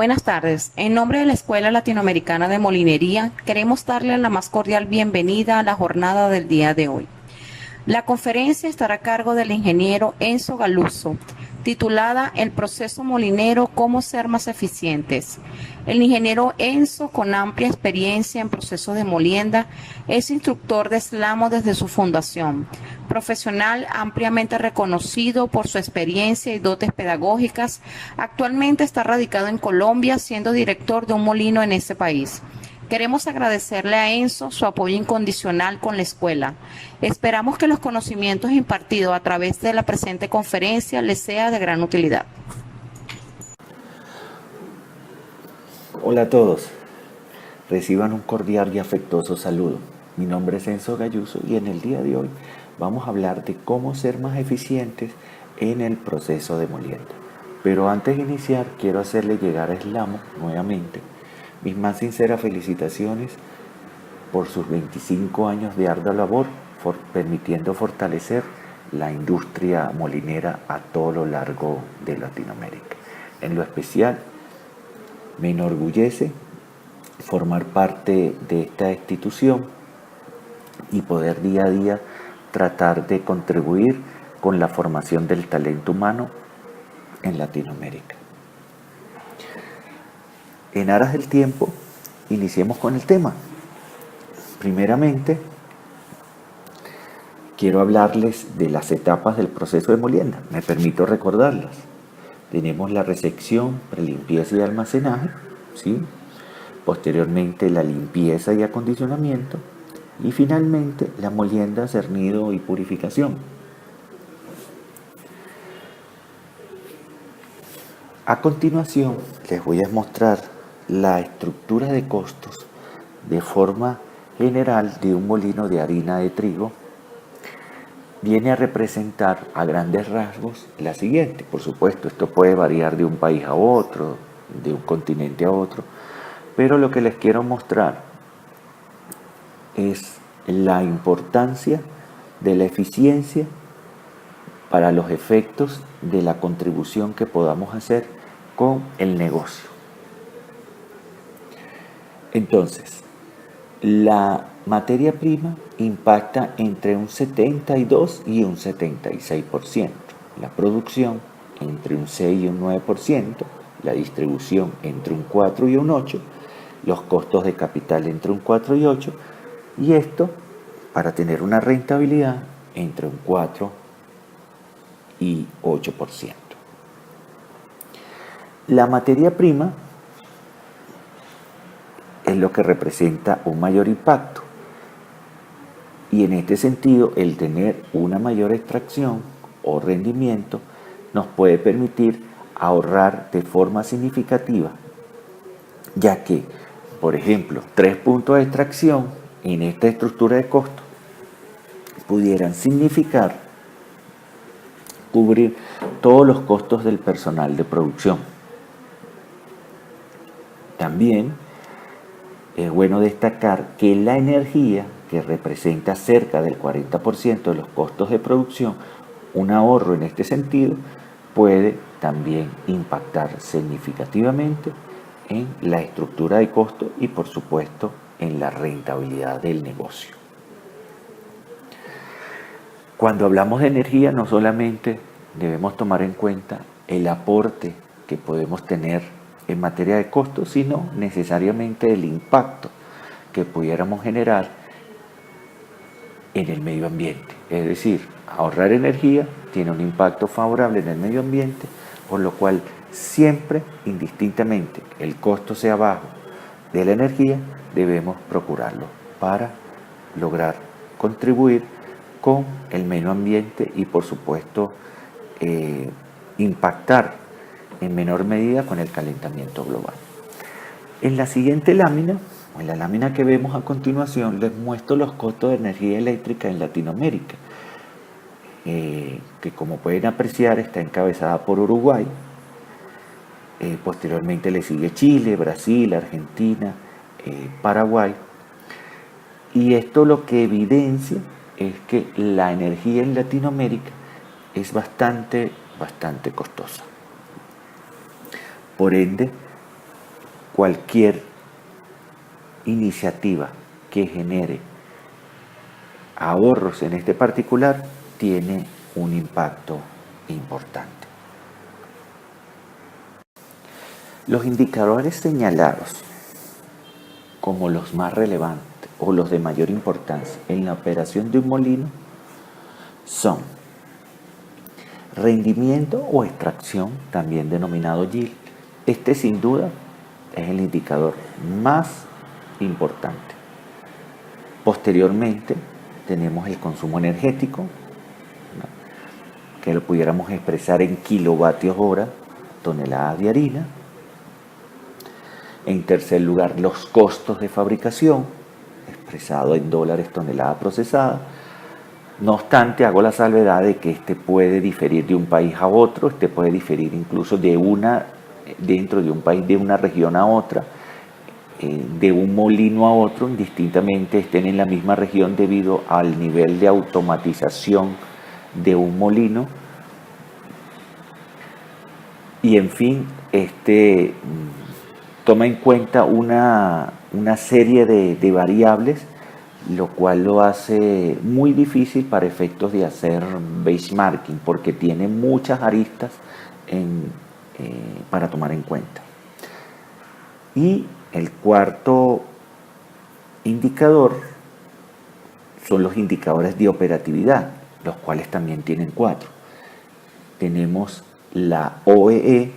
Buenas tardes. En nombre de la Escuela Latinoamericana de Molinería, queremos darle la más cordial bienvenida a la jornada del día de hoy. La conferencia estará a cargo del ingeniero Enzo Galuso, titulada El proceso molinero, cómo ser más eficientes. El ingeniero Enzo, con amplia experiencia en procesos de molienda, es instructor de Slamo desde su fundación, profesional ampliamente reconocido por su experiencia y dotes pedagógicas. Actualmente está radicado en Colombia, siendo director de un molino en ese país. Queremos agradecerle a Enzo su apoyo incondicional con la escuela. Esperamos que los conocimientos impartidos a través de la presente conferencia les sea de gran utilidad. Hola a todos, reciban un cordial y afectuoso saludo. Mi nombre es Enzo Galluso y en el día de hoy vamos a hablar de cómo ser más eficientes en el proceso de molienda. Pero antes de iniciar quiero hacerle llegar a Slamo nuevamente mis más sinceras felicitaciones por sus 25 años de ardua labor, permitiendo fortalecer la industria molinera a todo lo largo de Latinoamérica. En lo especial, me enorgullece formar parte de esta institución y poder día a día tratar de contribuir con la formación del talento humano en Latinoamérica. En aras del tiempo, iniciemos con el tema. Primeramente, quiero hablarles de las etapas del proceso de molienda. Me permito recordarlas. Tenemos la resección, prelimpieza y almacenaje, ¿sí? Posteriormente la limpieza y acondicionamiento y finalmente la molienda, cernido y purificación. A continuación les voy a mostrar la estructura de costos de forma general de un molino de harina de trigo. Viene a representar a grandes rasgos la siguiente. Por supuesto, esto puede variar de un país a otro, de un continente a otro, pero lo que les quiero mostrar es la importancia de la eficiencia para los efectos de la contribución que podamos hacer con el negocio. Entonces, la materia prima impacta entre un 72 y un 76%, la producción entre un 6 y un 9%, la distribución entre un 4 y un 8%, los costos de capital entre un 4 y 8%, y esto para tener una rentabilidad entre un 4 y 8%. La materia prima es lo que representa un mayor impacto, y en este sentido el tener una mayor extracción o rendimiento nos puede permitir ahorrar de forma significativa, ya que, por ejemplo, 3 puntos de extracción en esta estructura de costos pudieran significar cubrir todos los costos del personal de producción. También es bueno destacar que la energía, que representa cerca del 40% de los costos de producción, un ahorro en este sentido puede también impactar significativamente en la estructura de costos y, por supuesto, en la rentabilidad del negocio. Cuando hablamos de energía, no solamente debemos tomar en cuenta el aporte que podemos tener en materia de costos, sino necesariamente el impacto que pudiéramos generar en el medio ambiente. Es decir, ahorrar energía tiene un impacto favorable en el medio ambiente, por lo cual siempre, indistintamente, el costo sea bajo de la energía, debemos procurarlo para lograr contribuir con el medio ambiente y, por supuesto, impactar en menor medida con el calentamiento global. En la siguiente lámina, en la lámina que vemos a continuación, les muestro los costos de energía eléctrica en Latinoamérica, que, como pueden apreciar, está encabezada por Uruguay. Posteriormente le sigue Chile, Brasil, Argentina, Paraguay. Y esto lo que evidencia es que la energía en Latinoamérica es bastante costosa. Por ende, cualquier iniciativa que genere ahorros en este particular tiene un impacto importante. Los indicadores señalados como los más relevantes o los de mayor importancia en la operación de un molino son rendimiento o extracción, también denominado yield. Este sin duda es el indicador más importante. Posteriormente tenemos el consumo energético, que lo pudiéramos expresar en kilovatios hora, toneladas de harina. En tercer lugar, los costos de fabricación, expresado en dólares tonelada procesada. No obstante, hago la salvedad de que este puede diferir de un país a otro, este puede diferir incluso dentro de un país, de una región a otra, de un molino a otro, indistintamente estén en la misma región debido al nivel de automatización de un molino. Y en fin, toma en cuenta una serie de variables, lo cual lo hace muy difícil para efectos de hacer benchmarking, porque tiene muchas aristas para tomar en cuenta. Y el cuarto indicador son los indicadores de operatividad, los cuales también tienen 4. Tenemos la OEE,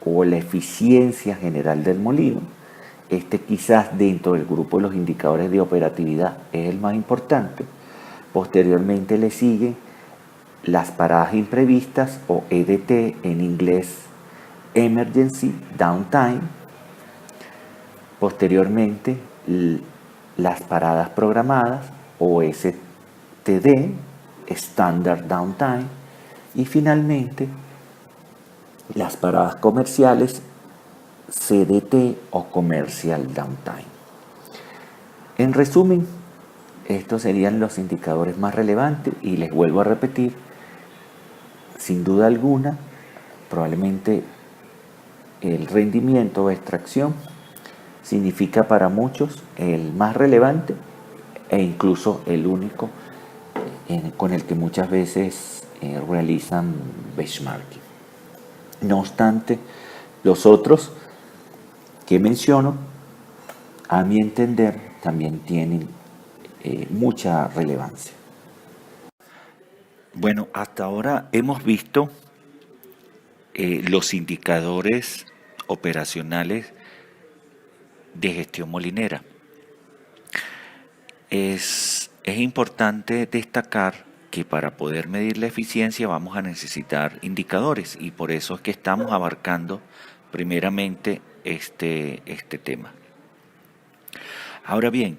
o la eficiencia general del molino. Quizás dentro del grupo de los indicadores de operatividad es el más importante. Posteriormente le siguen las paradas imprevistas, o EDT en inglés, Emergency Downtime. Posteriormente las paradas programadas, o STD, Standard Downtime. Y finalmente las paradas comerciales, CDT o Commercial Downtime. En resumen, estos serían los indicadores más relevantes y les vuelvo a repetir, sin duda alguna, probablemente el rendimiento o extracción significa para muchos el más relevante e incluso el único con el que muchas veces realizan benchmarking. No obstante, los otros que menciono, a mi entender, también tienen mucha relevancia. Bueno, hasta ahora hemos visto los indicadores operacionales de gestión molinera. Es importante destacar que para poder medir la eficiencia vamos a necesitar indicadores, y por eso es que estamos abarcando primeramente este tema. Ahora bien,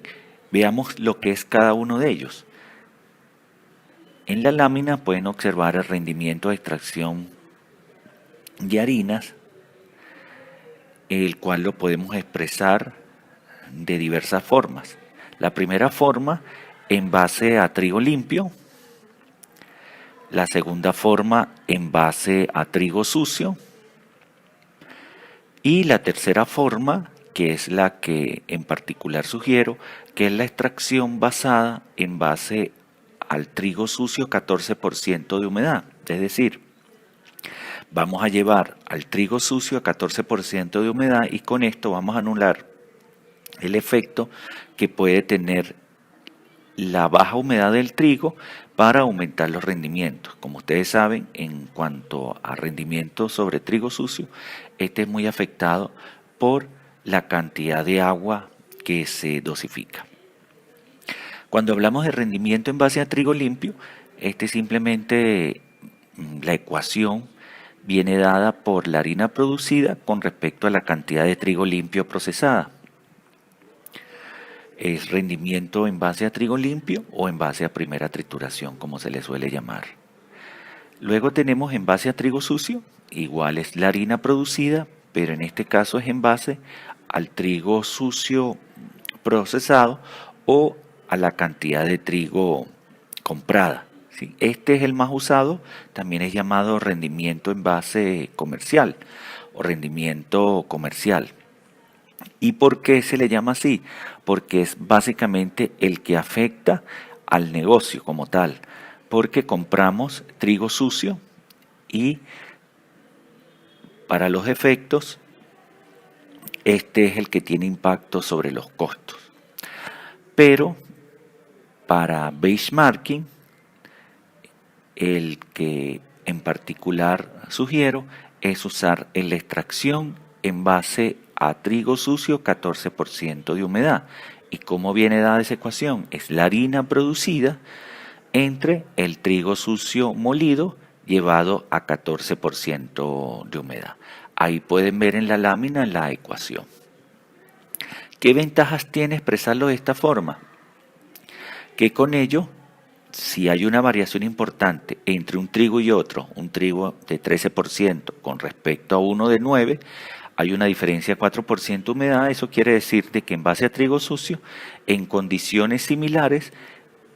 veamos lo que es cada uno de ellos. En la lámina pueden observar el rendimiento de extracción de harinas, el cual lo podemos expresar de diversas formas. La primera forma, en base a trigo limpio. La segunda forma, en base a trigo sucio. Y la tercera forma, que es la que en particular sugiero, que es la extracción basada en base al trigo sucio 14% de humedad. Es decir, vamos a llevar al trigo sucio a 14% de humedad, y con esto vamos a anular el efecto que puede tener la baja humedad del trigo para aumentar los rendimientos. Como ustedes saben, en cuanto a rendimiento sobre trigo sucio, este es muy afectado por la cantidad de agua que se dosifica. Cuando hablamos de rendimiento en base a trigo limpio, simplemente la ecuación viene dada por la harina producida con respecto a la cantidad de trigo limpio procesada. Es rendimiento en base a trigo limpio o en base a primera trituración, como se le suele llamar. Luego tenemos en base a trigo sucio, igual es la harina producida, pero en este caso es en base al trigo sucio procesado o a la cantidad de trigo comprada. ¿Sí? Este es el más usado, también es llamado rendimiento en base comercial o rendimiento comercial. ¿Y por qué se le llama así? Porque es básicamente el que afecta al negocio como tal, porque compramos trigo sucio y para los efectos este es el que tiene impacto sobre los costos. Pero para benchmarking, el que en particular sugiero es usar la extracción en base a trigo sucio 14% de humedad. ¿Y cómo viene dada esa ecuación? Es la harina producida entre el trigo sucio molido llevado a 14% de humedad. Ahí pueden ver en la lámina la ecuación. ¿Qué ventajas tiene expresarlo de esta forma? Que con ello, si hay una variación importante entre un trigo y otro, un trigo de 13% con respecto a uno de 9%, hay una diferencia de 4% de humedad. Eso quiere decir de que en base a trigo sucio, en condiciones similares,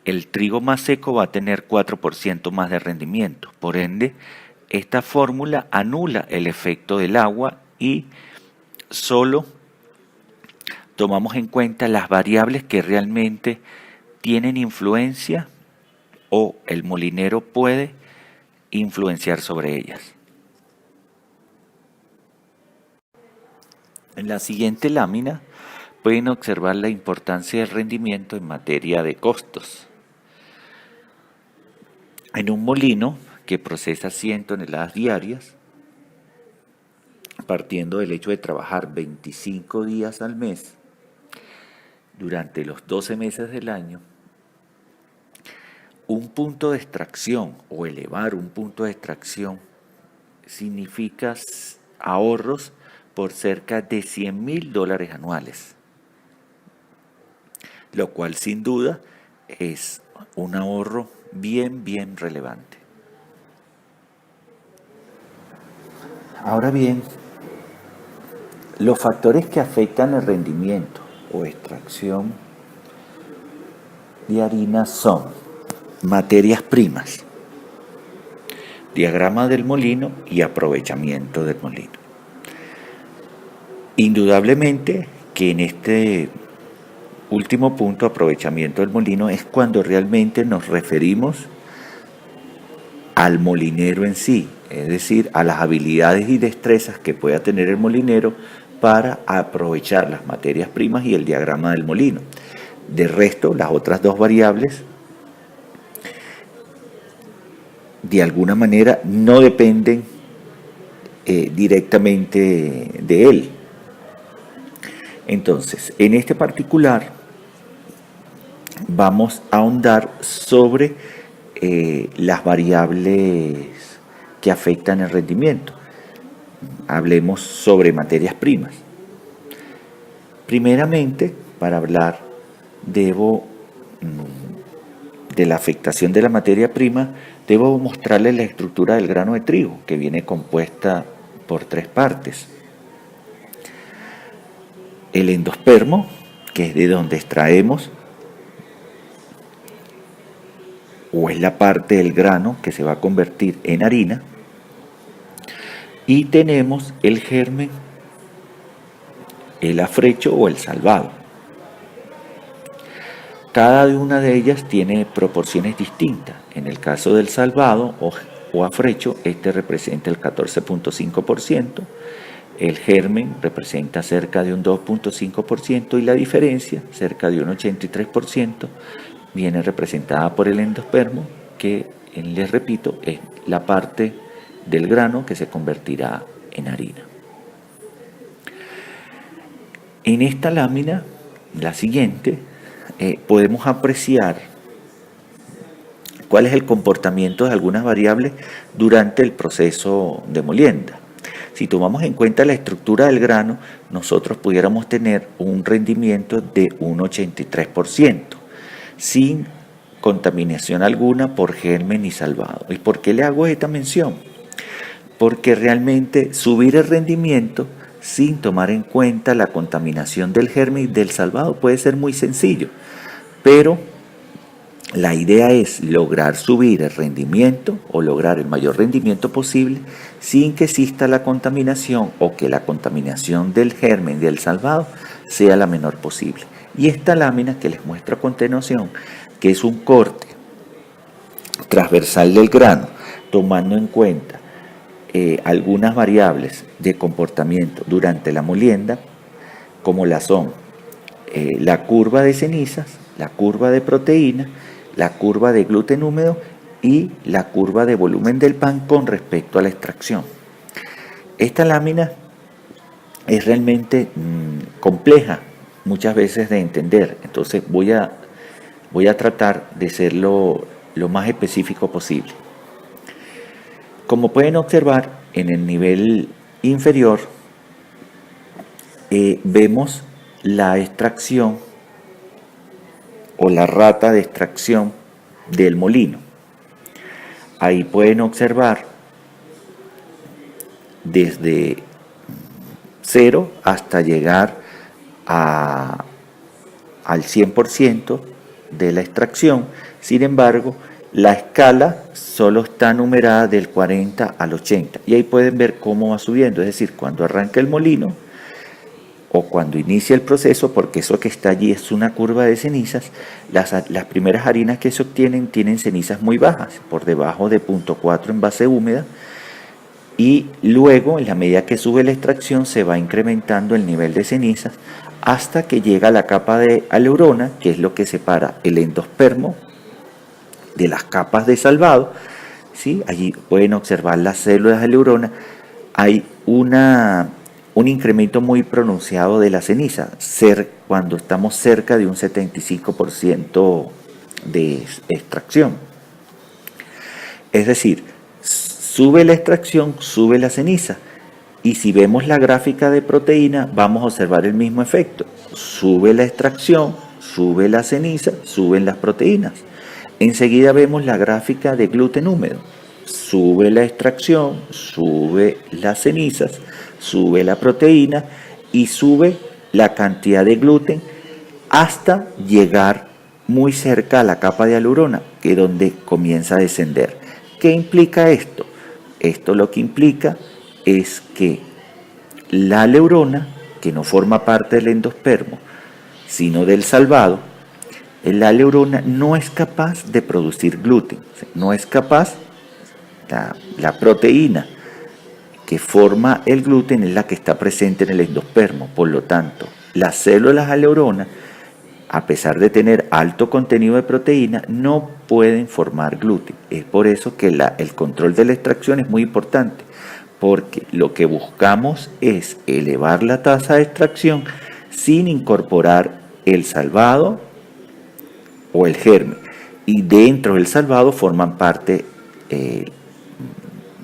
el trigo más seco va a tener 4% más de rendimiento. Por ende, esta fórmula anula el efecto del agua y solo tomamos en cuenta las variables que realmente tienen influencia o el molinero puede influenciar sobre ellas. En la siguiente lámina pueden observar la importancia del rendimiento en materia de costos. En un molino que procesa 100 toneladas diarias, partiendo del hecho de trabajar 25 días al mes, durante los 12 meses del año, un punto de extracción o elevar un punto de extracción significa ahorros por cerca de $100,000 anuales, lo cual sin duda es un ahorro bien relevante. Ahora bien, los factores que afectan el rendimiento o extracción de harina son materias primas, diagrama del molino y aprovechamiento del molino. Indudablemente que en este último punto, aprovechamiento del molino, es cuando realmente nos referimos al molinero en sí, es decir, a las habilidades y destrezas que pueda tener el molinero para aprovechar las materias primas y el diagrama del molino. De resto, las otras dos variables, de alguna manera, no dependen directamente de él. Entonces, en este particular, vamos a ahondar sobre las variables que afectan el rendimiento. Hablemos sobre materias primas. Primeramente, para hablar, de la afectación de la materia prima, debo mostrarles la estructura del grano de trigo, que viene compuesta por 3 partes. El endospermo, que es de donde extraemos, o es la parte del grano que se va a convertir en harina. Y tenemos el germen, el afrecho o el salvado. Cada una de ellas tiene proporciones distintas. En el caso del salvado o afrecho, este representa el 14.5%, el germen representa cerca de un 2.5% y la diferencia, cerca de un 83%, viene representada por el endospermo, que, les repito, es la parte del grano que se convertirá en harina. En esta lámina, la siguiente, podemos apreciar cuál es el comportamiento de algunas variables durante el proceso de molienda. Si tomamos en cuenta la estructura del grano, nosotros pudiéramos tener un rendimiento de un 83%, sin contaminación alguna por germen ni salvado. ¿Y por qué le hago esta mención? Porque realmente subir el rendimiento sin tomar en cuenta la contaminación del germen y del salvado puede ser muy sencillo, pero La idea es lograr subir el rendimiento o lograr el mayor rendimiento posible sin que exista la contaminación o que la contaminación del germen del salvado sea la menor posible. Y esta lámina que les muestro a continuación, que es un corte transversal del grano, tomando en cuenta algunas variables de comportamiento durante la molienda, como la son la curva de cenizas, la curva de proteína, la curva de gluten húmedo y la curva de volumen del pan con respecto a la extracción. Esta lámina es realmente compleja muchas veces de entender, entonces voy a tratar de ser lo más específico posible. Como pueden observar, en el nivel inferior vemos la extracción o la rata de extracción del molino. Ahí pueden observar desde 0 hasta llegar al 100% de la extracción. Sin embargo, la escala solo está numerada del 40 al 80 y ahí pueden ver cómo va subiendo, es decir, cuando arranca el molino o cuando inicia el proceso, porque eso que está allí es una curva de cenizas, las primeras harinas que se obtienen tienen cenizas muy bajas, por debajo de 0.4 en base húmeda, y luego, en la medida que sube la extracción, se va incrementando el nivel de cenizas hasta que llega a la capa de aleurona, que es lo que separa el endospermo de las capas de salvado. ¿Sí? Allí pueden observar las células de aleurona. Hay un incremento muy pronunciado de la ceniza, cuando estamos cerca de un 75% de extracción. Es decir, sube la extracción, sube la ceniza. Y si vemos la gráfica de proteína, vamos a observar el mismo efecto. Sube la extracción, sube la ceniza, suben las proteínas. Enseguida vemos la gráfica de gluten húmedo. Sube la extracción, sube las cenizas, sube la proteína y sube la cantidad de gluten hasta llegar muy cerca a la capa de aleurona, que es donde comienza a descender. ¿Qué implica esto? Esto lo que implica es que la aleurona, que no forma parte del endospermo, sino del salvado, la aleurona no es capaz de producir gluten, no es capaz, la proteína que forma el gluten es la que está presente en el endospermo. Por lo tanto, las células aleuronas, a pesar de tener alto contenido de proteína, no pueden formar gluten. Es por eso que el control de la extracción es muy importante, porque lo que buscamos es elevar la tasa de extracción sin incorporar el salvado o el germen. Y dentro del salvado forman parte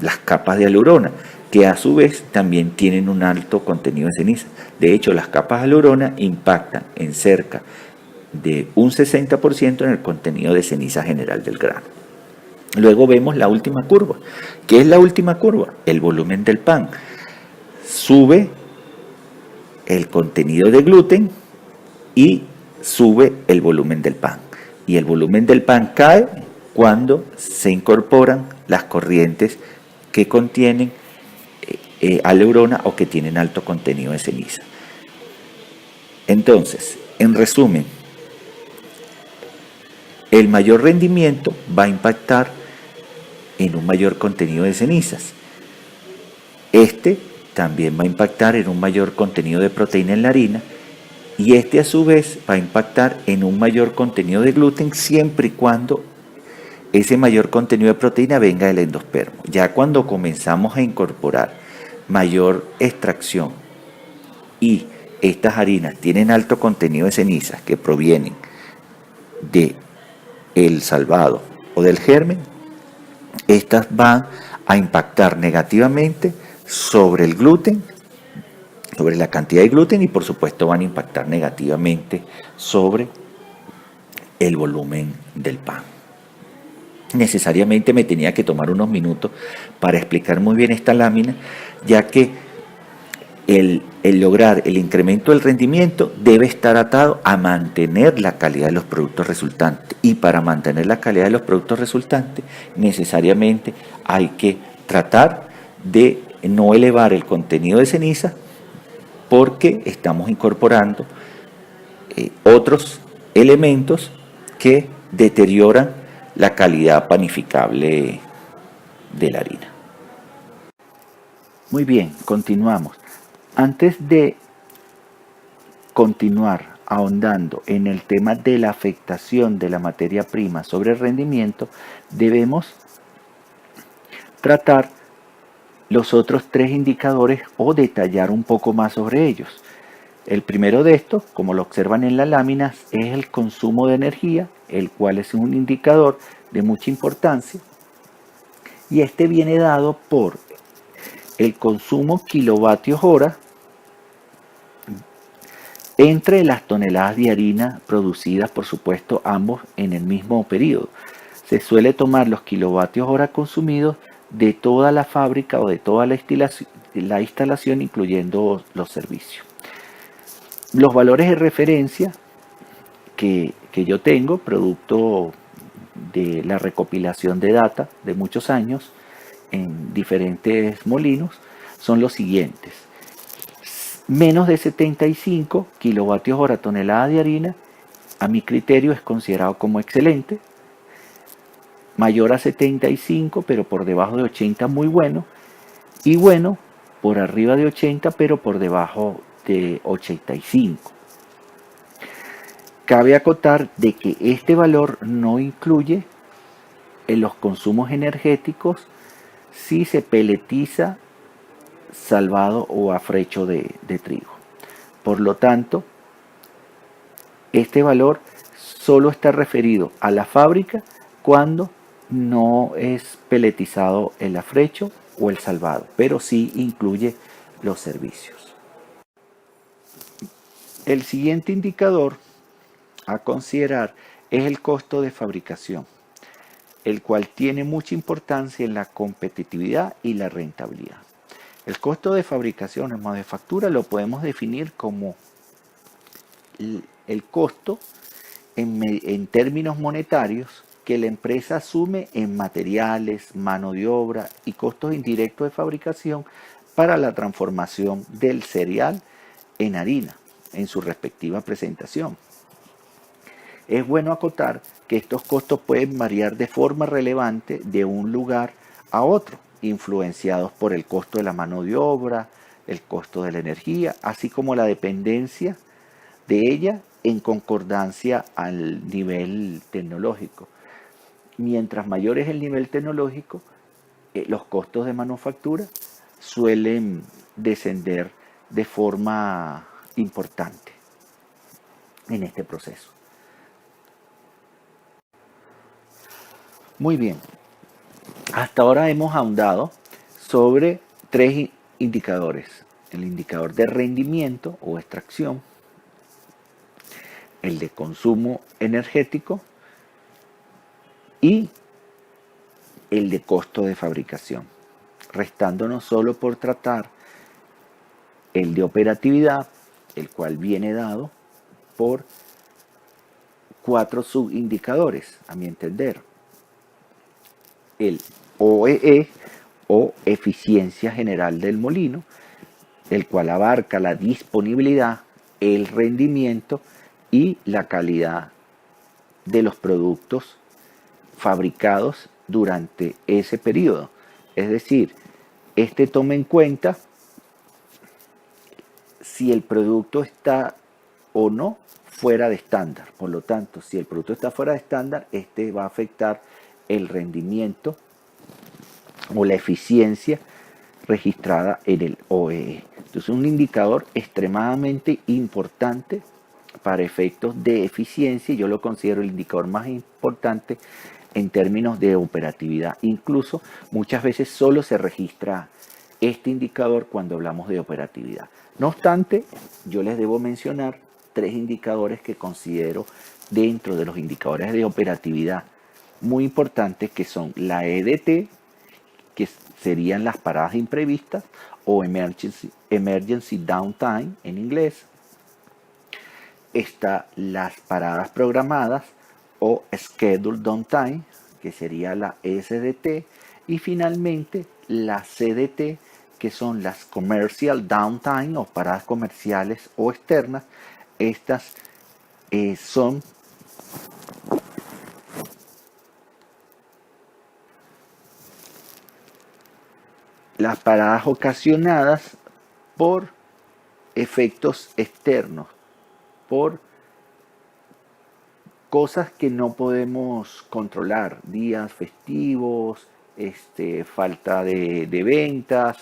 las capas de aleurona, que a su vez también tienen un alto contenido de ceniza. De hecho, las capas de aleurona impactan en cerca de un 60% en el contenido de ceniza general del grano. Luego vemos la última curva. ¿Qué es la última curva? El volumen del pan. Sube el contenido de gluten y sube el volumen del pan. Y el volumen del pan cae cuando se incorporan las corrientes que contienen aleurona o que tienen alto contenido de ceniza. Entonces, en resumen, el mayor rendimiento va a impactar en un mayor contenido de cenizas. Este también va a impactar en un mayor contenido de proteína en la harina y este a su vez va a impactar en un mayor contenido de gluten siempre y cuando ese mayor contenido de proteína venga del endospermo. Ya cuando comenzamos a incorporar mayor extracción y estas harinas tienen alto contenido de cenizas que provienen de el salvado o del germen, estas van a impactar negativamente sobre el gluten, sobre la cantidad de gluten y por supuesto van a impactar negativamente sobre el volumen del pan. Necesariamente me tenía que tomar unos minutos para explicar muy bien esta lámina, ya que el el lograr el incremento del rendimiento debe estar atado a mantener la calidad de los productos resultantes. Y para mantener la calidad de los productos resultantes, necesariamente hay que tratar de no elevar el contenido de ceniza porque estamos incorporando otros elementos que deterioran la calidad panificable de la harina. Muy bien, continuamos. Antes de continuar ahondando en el tema de la afectación de la materia prima sobre el rendimiento, debemos tratar los otros tres indicadores o detallar un poco más sobre ellos. El primero de estos, como lo observan en la lámina, es el consumo de energía, el cual es un indicador de mucha importancia, y este viene dado por el consumo kilovatios hora entre las toneladas de harina producidas, por supuesto, ambos en el mismo periodo. Se suele tomar los kilovatios hora consumidos de toda la fábrica o de toda la instalación, incluyendo los servicios. Los valores de referencia que yo tengo, producto de la recopilación de data de muchos años en diferentes molinos, son los siguientes. Menos de 75 kilovatios hora tonelada de harina, a mi criterio es considerado como excelente. Mayor a 75, pero por debajo de 80, muy bueno. Y bueno, por arriba de 80, pero por debajo de 85. Cabe acotar de que este valor no incluye en los consumos energéticos si se peletiza salvado o a frecho de trigo. Por lo tanto, este valor solo está referido a la fábrica cuando no es peletizado el afrecho o el salvado, pero sí incluye los servicios. El siguiente indicador a considerar es el costo de fabricación, el cual tiene mucha importancia en la competitividad y la rentabilidad. El costo de fabricación en manufactura lo podemos definir como el costo en términos monetarios que la empresa asume en materiales, mano de obra y costos indirectos de fabricación para la transformación del cereal en harina en su respectiva presentación. Es bueno acotar que estos costos pueden variar de forma relevante de un lugar a otro, influenciados por el costo de la mano de obra, el costo de la energía, así como la dependencia de ella en concordancia al nivel tecnológico. Mientras mayor es el nivel tecnológico, los costos de manufactura suelen descender de forma importante en este proceso. Muy bien, hasta ahora hemos ahondado sobre tres indicadores: el indicador de rendimiento o extracción, el de consumo energético y el de costo de fabricación, restándonos solo por tratar el de operatividad, el cual viene dado por cuatro subindicadores, a mi entender. El OEE o eficiencia general del molino, el cual abarca la disponibilidad, el rendimiento y la calidad de los productos fabricados durante ese periodo. Es decir, este toma en cuenta si el producto está o no fuera de estándar. Por lo tanto, si el producto está fuera de estándar, este va a afectar el rendimiento o la eficiencia registrada en el OEE. Entonces, un indicador extremadamente importante para efectos de eficiencia, y yo lo considero el indicador más importante en términos de operatividad. Incluso muchas veces solo se registra este indicador cuando hablamos de operatividad. No obstante, yo les debo mencionar tres indicadores que considero dentro de los indicadores de operatividad muy importantes, que son la EDT, que serían las paradas imprevistas, o emergency downtime en inglés. Está las paradas programadas o scheduled downtime, que sería la SDT, y finalmente la CDT, que son las commercial downtime o paradas comerciales o externas. Estas son las paradas ocasionadas por efectos externos, por cosas que no podemos controlar, días festivos, falta de ventas,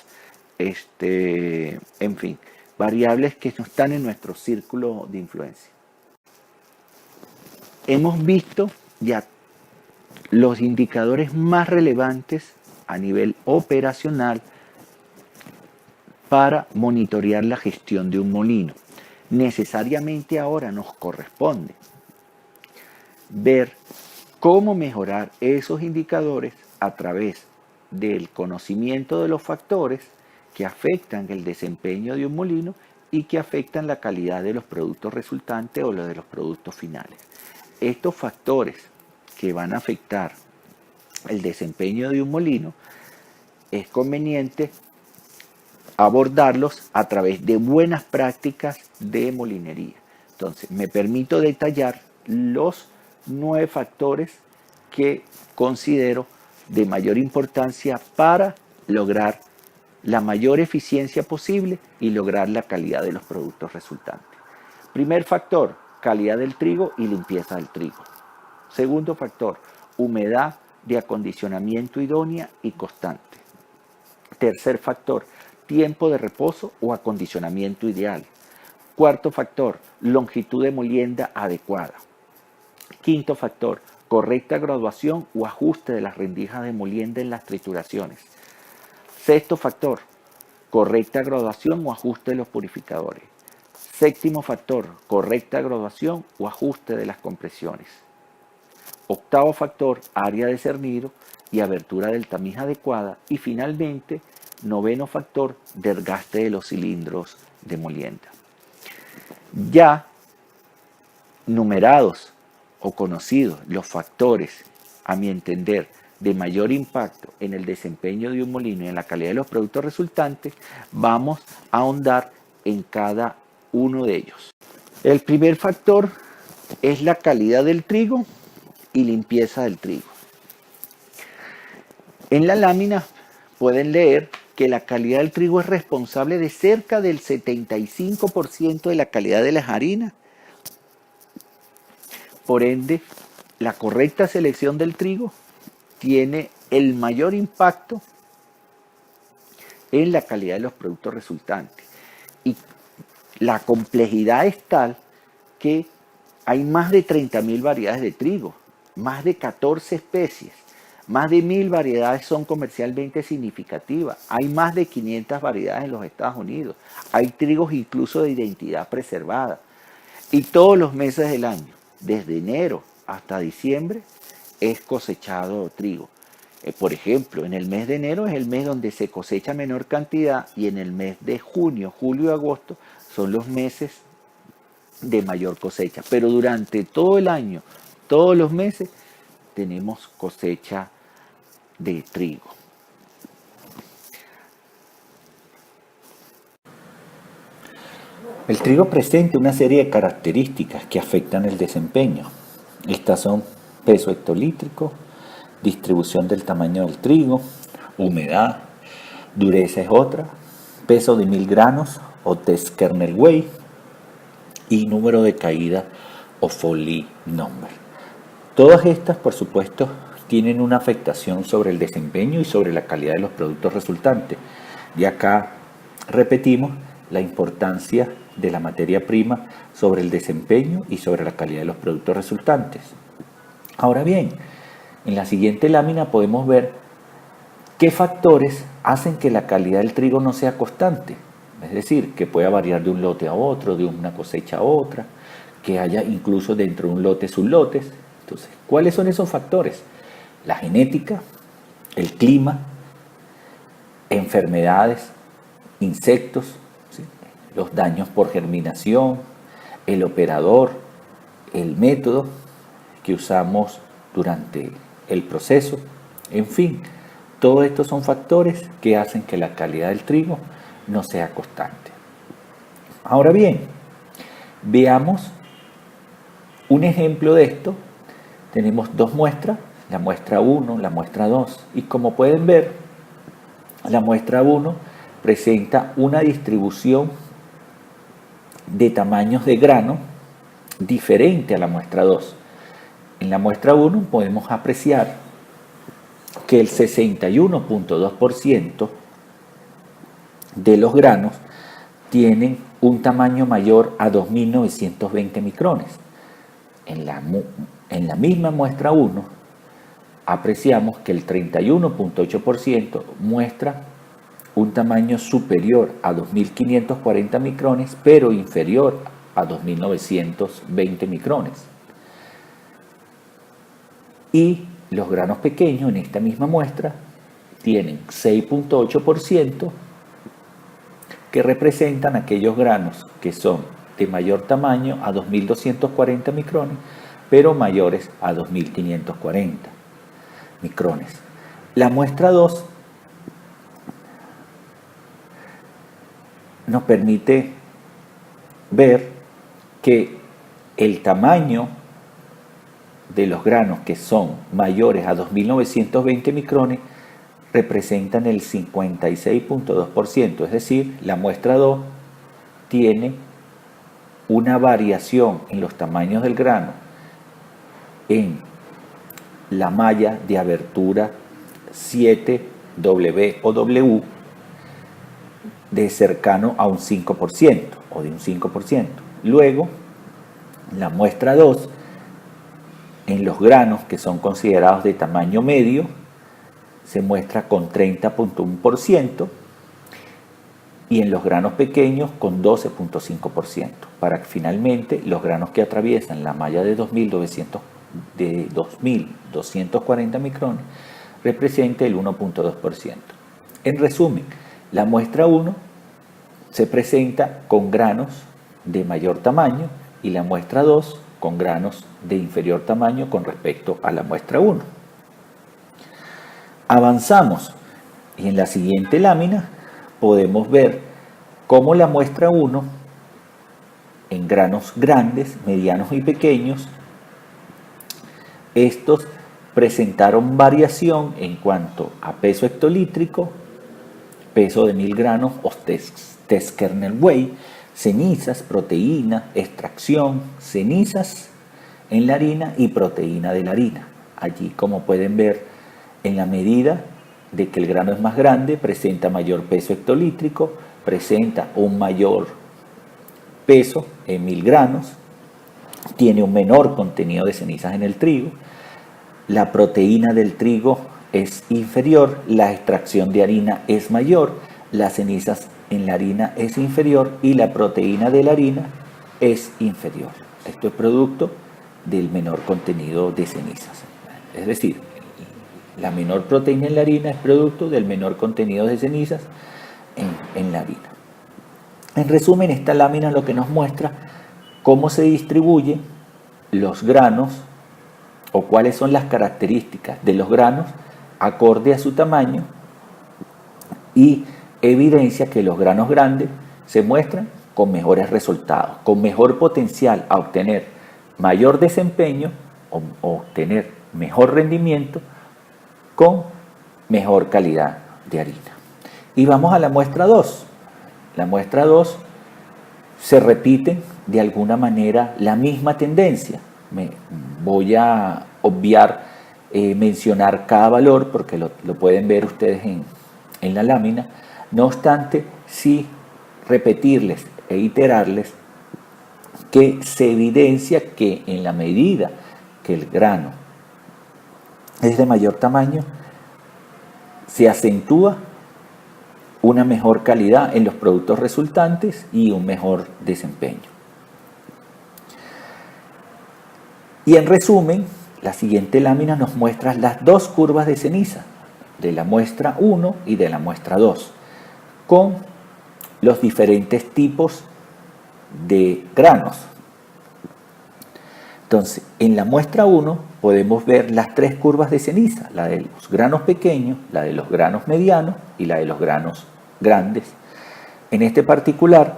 en fin, variables que no están en nuestro círculo de influencia. Hemos visto ya los indicadores más relevantes a nivel operacional para monitorear la gestión de un molino. Necesariamente ahora nos corresponde ver cómo mejorar esos indicadores a través del conocimiento de los factores que afectan el desempeño de un molino y que afectan la calidad de los productos resultantes o de los productos finales. Estos factores que van a afectar el desempeño de un molino es conveniente abordarlos a través de buenas prácticas de molinería. Entonces, me permito detallar los 9 factores que considero de mayor importancia para lograr la mayor eficiencia posible y lograr la calidad de los productos resultantes. Primer factor, calidad del trigo y limpieza del trigo. Segundo factor, humedad de acondicionamiento idónea y constante. Tercer factor, tiempo de reposo o acondicionamiento ideal. Cuarto factor, longitud de molienda adecuada. Quinto factor, correcta graduación o ajuste de las rendijas de molienda en las trituraciones. Sexto factor, correcta graduación o ajuste de los purificadores. Séptimo factor, correcta graduación o ajuste de las compresiones. Octavo factor, área de cernido y abertura del tamiz adecuada. Y finalmente, noveno factor, desgaste de los cilindros de molienda. Ya numerados o conocidos los factores, a mi entender, de mayor impacto en el desempeño de un molino y en la calidad de los productos resultantes, vamos a ahondar en cada uno de ellos. El primer factor es la calidad del trigo y limpieza del trigo. En la lámina pueden leer que la calidad del trigo es responsable de cerca del 75% de la calidad de las harinas. Por ende, la correcta selección del trigo tiene el mayor impacto en la calidad de los productos resultantes. Y la complejidad es tal que hay más de 30.000 variedades de trigo, más de 14 especies, más de 1.000 variedades son comercialmente significativas, hay más de 500 variedades en los Estados Unidos, hay trigos incluso de identidad preservada. Y todos los meses del año, desde enero hasta diciembre, es cosechado trigo. Por ejemplo, en el mes de enero es el mes donde se cosecha menor cantidad y en el mes de junio, julio y agosto son los meses de mayor cosecha. Pero durante todo el año, todos los meses, tenemos cosecha de trigo. El trigo presenta una serie de características que afectan el desempeño. Estas son peso hectolítrico, distribución del tamaño del trigo, humedad, dureza es otra, peso de 1000 granos o test kernel weight y número de caída o Foley number. Todas estas, por supuesto, tienen una afectación sobre el desempeño y sobre la calidad de los productos resultantes. Y acá repetimos la importancia de la materia prima sobre el desempeño y sobre la calidad de los productos resultantes. Ahora bien, en la siguiente lámina podemos ver qué factores hacen que la calidad del trigo no sea constante. Es decir, que pueda variar de un lote a otro, de una cosecha a otra, que haya incluso dentro de un lote sublotes. Entonces, ¿cuáles son esos factores? La genética, el clima, enfermedades, insectos, ¿sí? Los daños por germinación, el operador, el método que usamos durante el proceso, en fin, todos estos son factores que hacen que la calidad del trigo no sea constante. Ahora bien, veamos un ejemplo de esto. Tenemos dos muestras, la muestra 1, la muestra 2, y como pueden ver, la muestra 1 presenta una distribución de tamaños de grano diferente a la muestra 2. En la muestra 1 podemos apreciar que el 61.2% de los granos tienen un tamaño mayor a 2.920 micrones. En la misma muestra 1 apreciamos que el 31.8% muestra un tamaño superior a 2.540 micrones, pero inferior a 2.920 micrones. Y los granos pequeños en esta misma muestra tienen 6.8%, que representan aquellos granos que son de mayor tamaño a 2.240 micrones, pero mayores a 2.540 micrones. La muestra 2 nos permite ver que el tamaño de los granos que son mayores a 2.920 micrones representan el 56.2%, es decir, la muestra 2 tiene una variación en los tamaños del grano en la malla de abertura 7W o W de cercano a un 5% o de un 5%. Luego, la muestra 2, en los granos que son considerados de tamaño medio, se muestra con 30.1% y en los granos pequeños con 12.5%, para que finalmente los granos que atraviesan la malla de 2.240 micrones represente el 1.2%. En resumen, la muestra 1 se presenta con granos de mayor tamaño y la muestra 2 con granos de inferior tamaño con respecto a la muestra 1. Avanzamos y en la siguiente lámina podemos ver cómo la muestra 1 en granos grandes, medianos y pequeños, estos presentaron variación en cuanto a peso hectolítrico, peso de 1000 gramos o test kernel weight, cenizas, proteína, extracción, cenizas en la harina y proteína de la harina. Allí, como pueden ver, en la medida de que el grano es más grande, presenta mayor peso hectolítrico, presenta un mayor peso en 1000 gramos, tiene un menor contenido de cenizas en el trigo, la proteína del trigo es inferior, la extracción de harina es mayor, las cenizas en la harina es inferior y la proteína de la harina es inferior. Esto es producto del menor contenido de cenizas. Es decir, la menor proteína en la harina es producto del menor contenido de cenizas en la harina. En resumen, esta lámina lo que nos muestra cómo se distribuyen los granos o cuáles son las características de los granos acorde a su tamaño y evidencia que los granos grandes se muestran con mejores resultados, con mejor potencial a obtener mayor desempeño o obtener mejor rendimiento con mejor calidad de harina. Y vamos a la muestra 2. La muestra 2 se repite de alguna manera la misma tendencia. Voy a obviar mencionar cada valor porque lo pueden ver ustedes en la lámina. No obstante, sí repetirles e iterarles que se evidencia que en la medida que el grano es de mayor tamaño, se acentúa una mejor calidad en los productos resultantes y un mejor desempeño. Y en resumen, la siguiente lámina nos muestra las dos curvas de ceniza, de la muestra 1 y de la muestra 2, con los diferentes tipos de granos. Entonces, en la muestra 1 podemos ver las tres curvas de ceniza, la de los granos pequeños, la de los granos medianos y la de los granos grandes. En este particular,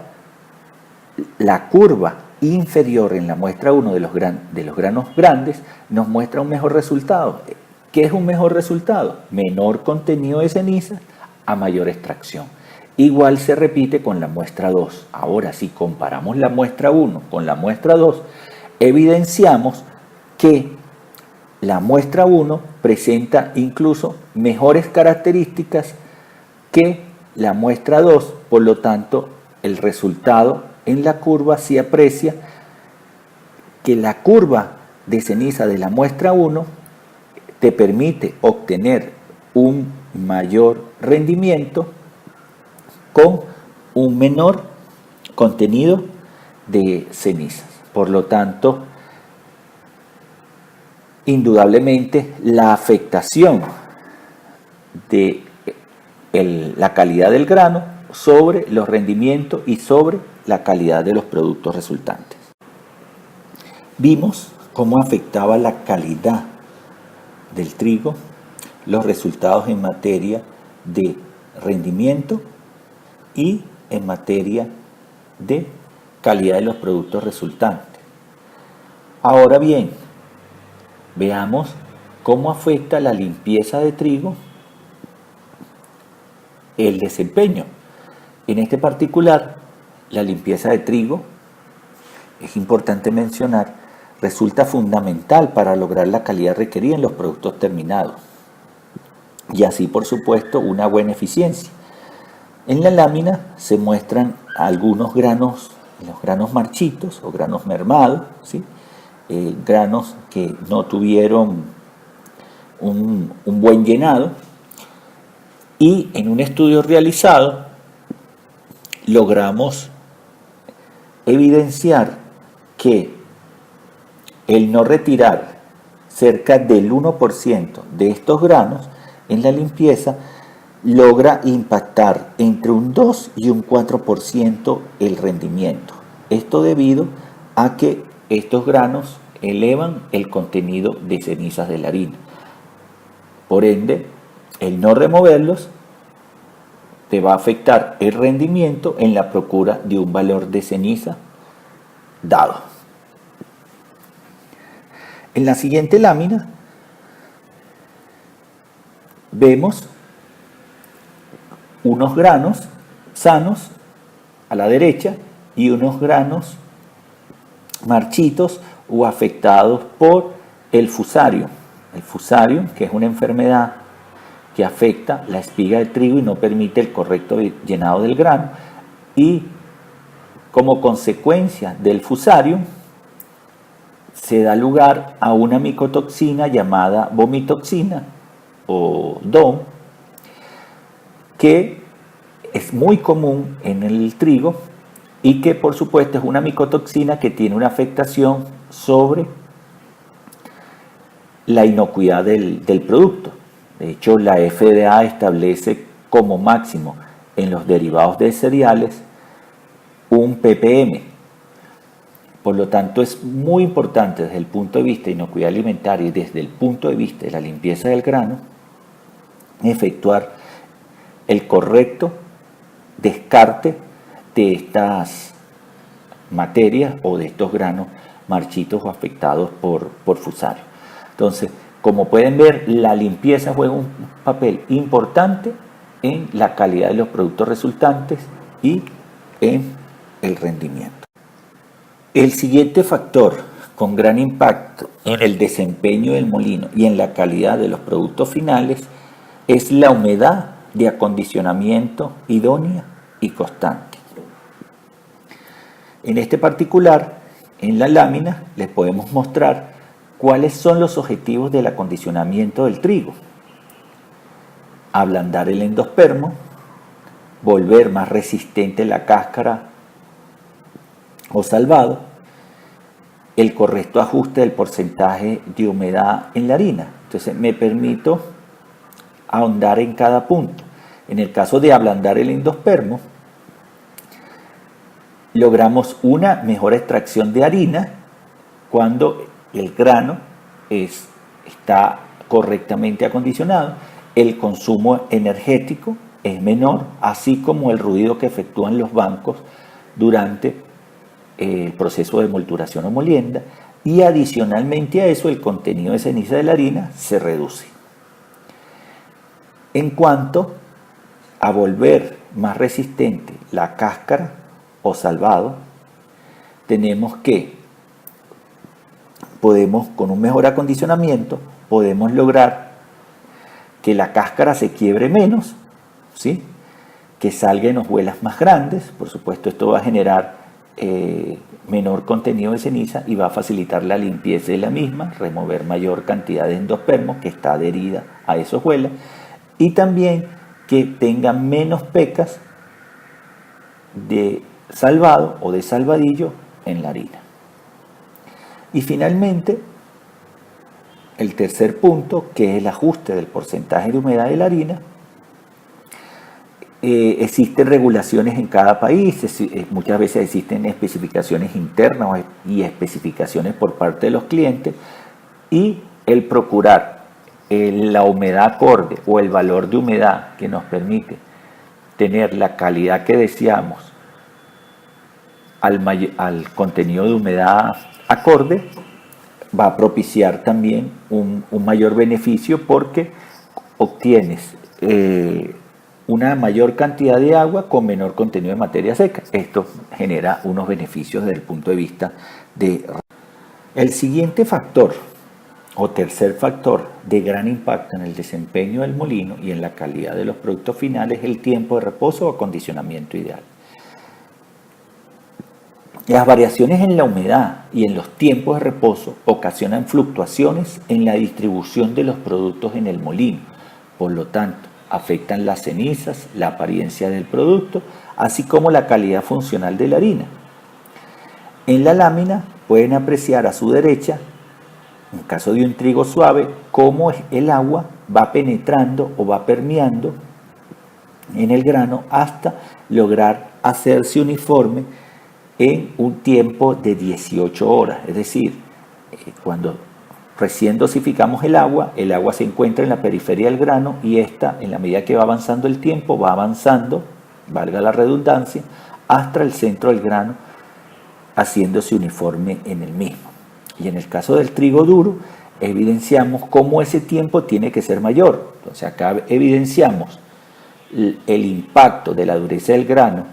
la curva inferior en la muestra 1 de los granos grandes nos muestra un mejor resultado. ¿Qué es un mejor resultado? Menor contenido de ceniza a mayor extracción. Igual se repite con la muestra 2. Ahora, si comparamos la muestra 1 con la muestra 2, evidenciamos que la muestra 1 presenta incluso mejores características que la muestra 2, por lo tanto, el resultado en la curva se aprecia que la curva de ceniza de la muestra 1 te permite obtener un mayor rendimiento con un menor contenido de cenizas. Por lo tanto, indudablemente la afectación de la calidad del grano sobre los rendimientos y sobre la calidad de los productos resultantes. Vimos cómo afectaba la calidad del trigo los resultados en materia de rendimiento y en materia de calidad de los productos resultantes. Ahora bien, veamos cómo afecta la limpieza de trigo el desempeño. En este particular, la limpieza de trigo, es importante mencionar, resulta fundamental para lograr la calidad requerida en los productos terminados y así, por supuesto, una buena eficiencia. En la lámina se muestran algunos granos, los granos marchitos o granos mermados, ¿sí? Granos que no tuvieron un buen llenado, y en un estudio realizado logramos evidenciar que el no retirar cerca del 1% de estos granos en la limpieza logra impactar entre un 2 y un 4% el rendimiento. Esto debido a que estos granos elevan el contenido de cenizas de la harina. Por ende, el no removerlos te va a afectar el rendimiento en la procura de un valor de ceniza dado. En la siguiente lámina vemos unos granos sanos a la derecha y unos granos marchitos o afectados por el fusarium. El fusarium, que es una enfermedad que afecta la espiga del trigo y no permite el correcto llenado del grano, y como consecuencia del fusarium se da lugar a una micotoxina llamada vomitoxina o DOM, que es muy común en el trigo y que por supuesto es una micotoxina que tiene una afectación sobre la inocuidad del producto. De hecho, la FDA establece como máximo en los derivados de cereales un ppm. Por lo tanto, es muy importante desde el punto de vista de inocuidad alimentaria y desde el punto de vista de la limpieza del grano efectuar el correcto descarte de estas materias o de estos granos marchitos o afectados por fusarium. Entonces, como pueden ver, la limpieza juega un papel importante en la calidad de los productos resultantes y en el rendimiento. El siguiente factor con gran impacto en el desempeño del molino y en la calidad de los productos finales es la humedad de acondicionamiento idónea y constante. En este particular, en la lámina, les podemos mostrar cuáles son los objetivos del acondicionamiento del trigo. Ablandar el endospermo, volver más resistente la cáscara o salvado, el correcto ajuste del porcentaje de humedad en la harina. Entonces me permito ahondar en cada punto. En el caso de ablandar el endospermo, logramos una mejor extracción de harina cuando el grano está correctamente acondicionado. El consumo energético es menor, así como el ruido que efectúan los bancos durante el proceso de molturación o molienda, y adicionalmente a eso el contenido de ceniza de la harina se reduce. En cuanto a volver más resistente la cáscara o salvado, tenemos que con un mejor acondicionamiento, podemos lograr que la cáscara se quiebre menos, ¿sí? Que salga en hojuelas más grandes. Por supuesto, esto va a generar menor contenido de ceniza y va a facilitar la limpieza de la misma, remover mayor cantidad de endospermo que está adherida a esa hojuela, y también que tenga menos pecas de salvado o de salvadillo en la harina. Y finalmente, el tercer punto, que es el ajuste del porcentaje de humedad de la harina. Existen regulaciones en cada país, muchas veces existen especificaciones internas y especificaciones por parte de los clientes, y el procurar la humedad acorde o el valor de humedad que nos permite tener la calidad que deseamos al contenido de humedad acorde, va a propiciar también un mayor beneficio, porque obtienes una mayor cantidad de agua con menor contenido de materia seca. Esto genera unos beneficios desde el punto de vista de... El siguiente factor o tercer factor de gran impacto en el desempeño del molino y en la calidad de los productos finales es el tiempo de reposo o acondicionamiento ideal. Las variaciones en la humedad y en los tiempos de reposo ocasionan fluctuaciones en la distribución de los productos en el molino. Por lo tanto, afectan las cenizas, la apariencia del producto, así como la calidad funcional de la harina. En la lámina pueden apreciar a su derecha, en caso de un trigo suave, cómo el agua va penetrando o va permeando en el grano hasta lograr hacerse uniforme en un tiempo de 18 horas. Es decir, cuando recién dosificamos el agua se encuentra en la periferia del grano, y esta, en la medida que va avanzando el tiempo, va avanzando, valga la redundancia, hasta el centro del grano, haciéndose uniforme en el mismo. Y en el caso del trigo duro, evidenciamos cómo ese tiempo tiene que ser mayor. Entonces acá evidenciamos el impacto de la dureza del grano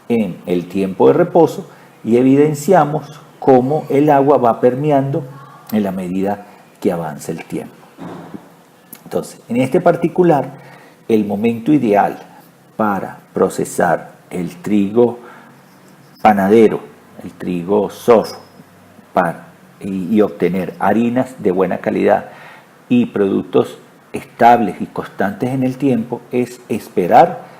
en el tiempo de reposo, y evidenciamos cómo el agua va permeando en la medida que avanza el tiempo. Entonces, en este particular, el momento ideal para procesar el trigo panadero, el trigo soft, y obtener harinas de buena calidad y productos estables y constantes en el tiempo, es esperar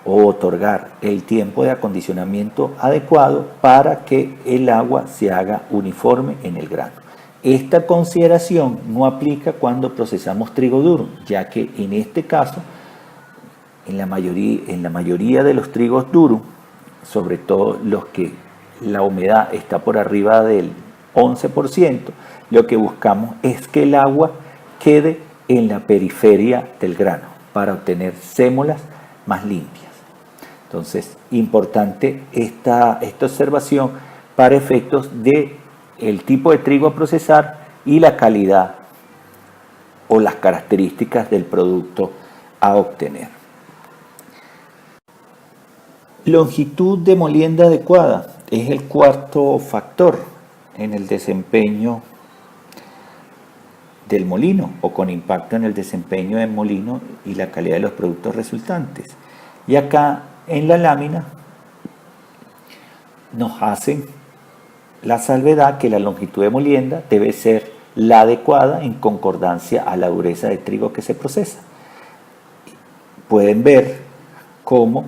o otorgar el tiempo de acondicionamiento adecuado para que el agua se haga uniforme en el grano. Esta consideración no aplica cuando procesamos trigo duro, ya que en este caso, en la mayoría de los trigos duros, sobre todo los que la humedad está por arriba del 11%, lo que buscamos es que el agua quede en la periferia del grano para obtener sémolas más limpias. Entonces, importante esta observación para efectos de el tipo de trigo a procesar y la calidad o las características del producto a obtener. Longitud de molienda adecuada es el cuarto factor en el desempeño del molino, o con impacto en el desempeño del molino y la calidad de los productos resultantes. Y acá en la lámina nos hacen la salvedad que la longitud de molienda debe ser la adecuada en concordancia a la dureza de trigo que se procesa. Pueden ver cómo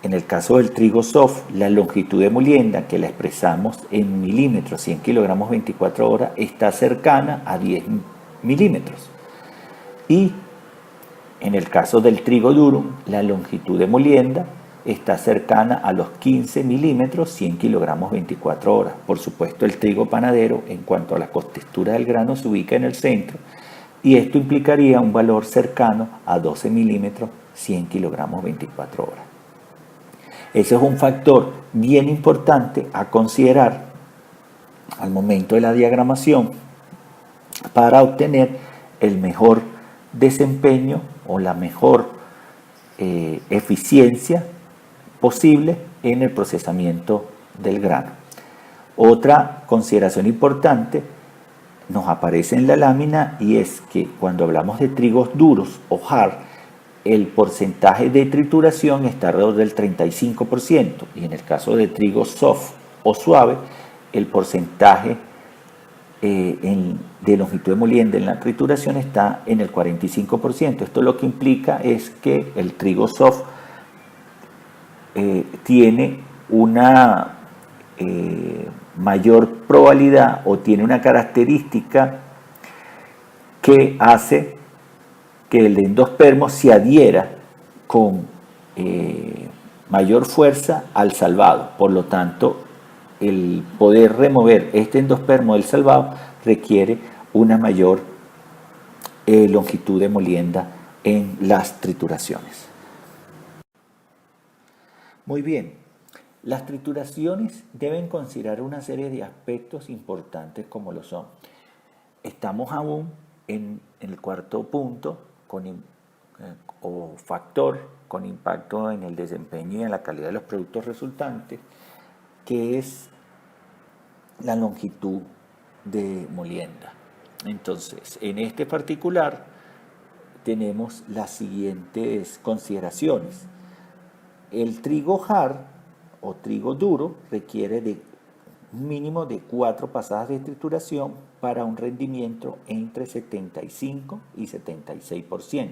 en el caso del trigo soft, la longitud de molienda, que la expresamos en milímetros, 100 kilogramos 24 horas, está cercana a 10 milímetros. Y en el caso del trigo duro, la longitud de molienda está cercana a los 15 milímetros, 100 kilogramos 24 horas. Por supuesto, el trigo panadero, en cuanto a la contextura del grano, se ubica en el centro y esto implicaría un valor cercano a 12 milímetros, 100 kilogramos 24 horas. Ese es un factor bien importante a considerar al momento de la diagramación para obtener el mejor desempeño o la mejor eficiencia posible en el procesamiento del grano. Otra consideración importante nos aparece en la lámina y es que cuando hablamos de trigos duros o hard, el porcentaje de trituración está alrededor del 35% y en el caso de trigo soft o suave, el porcentaje de longitud de molienda en la trituración está en el 45%. Esto lo que implica es que el trigo soft tiene una mayor probabilidad o tiene una característica que hace que el endospermo se adhiera con mayor fuerza al salvado. Por lo tanto, el poder remover este endospermo del salvado requiere una mayor longitud de molienda en las trituraciones. Muy bien, las trituraciones deben considerar una serie de aspectos importantes como lo son. Estamos aún en el cuarto punto o factor con impacto en el desempeño y en la calidad de los productos resultantes, que es la longitud de molienda. Entonces, en este particular tenemos las siguientes consideraciones. El trigo hard o trigo duro requiere de un mínimo de 4 pasadas de trituración para un rendimiento entre 75 y 76%.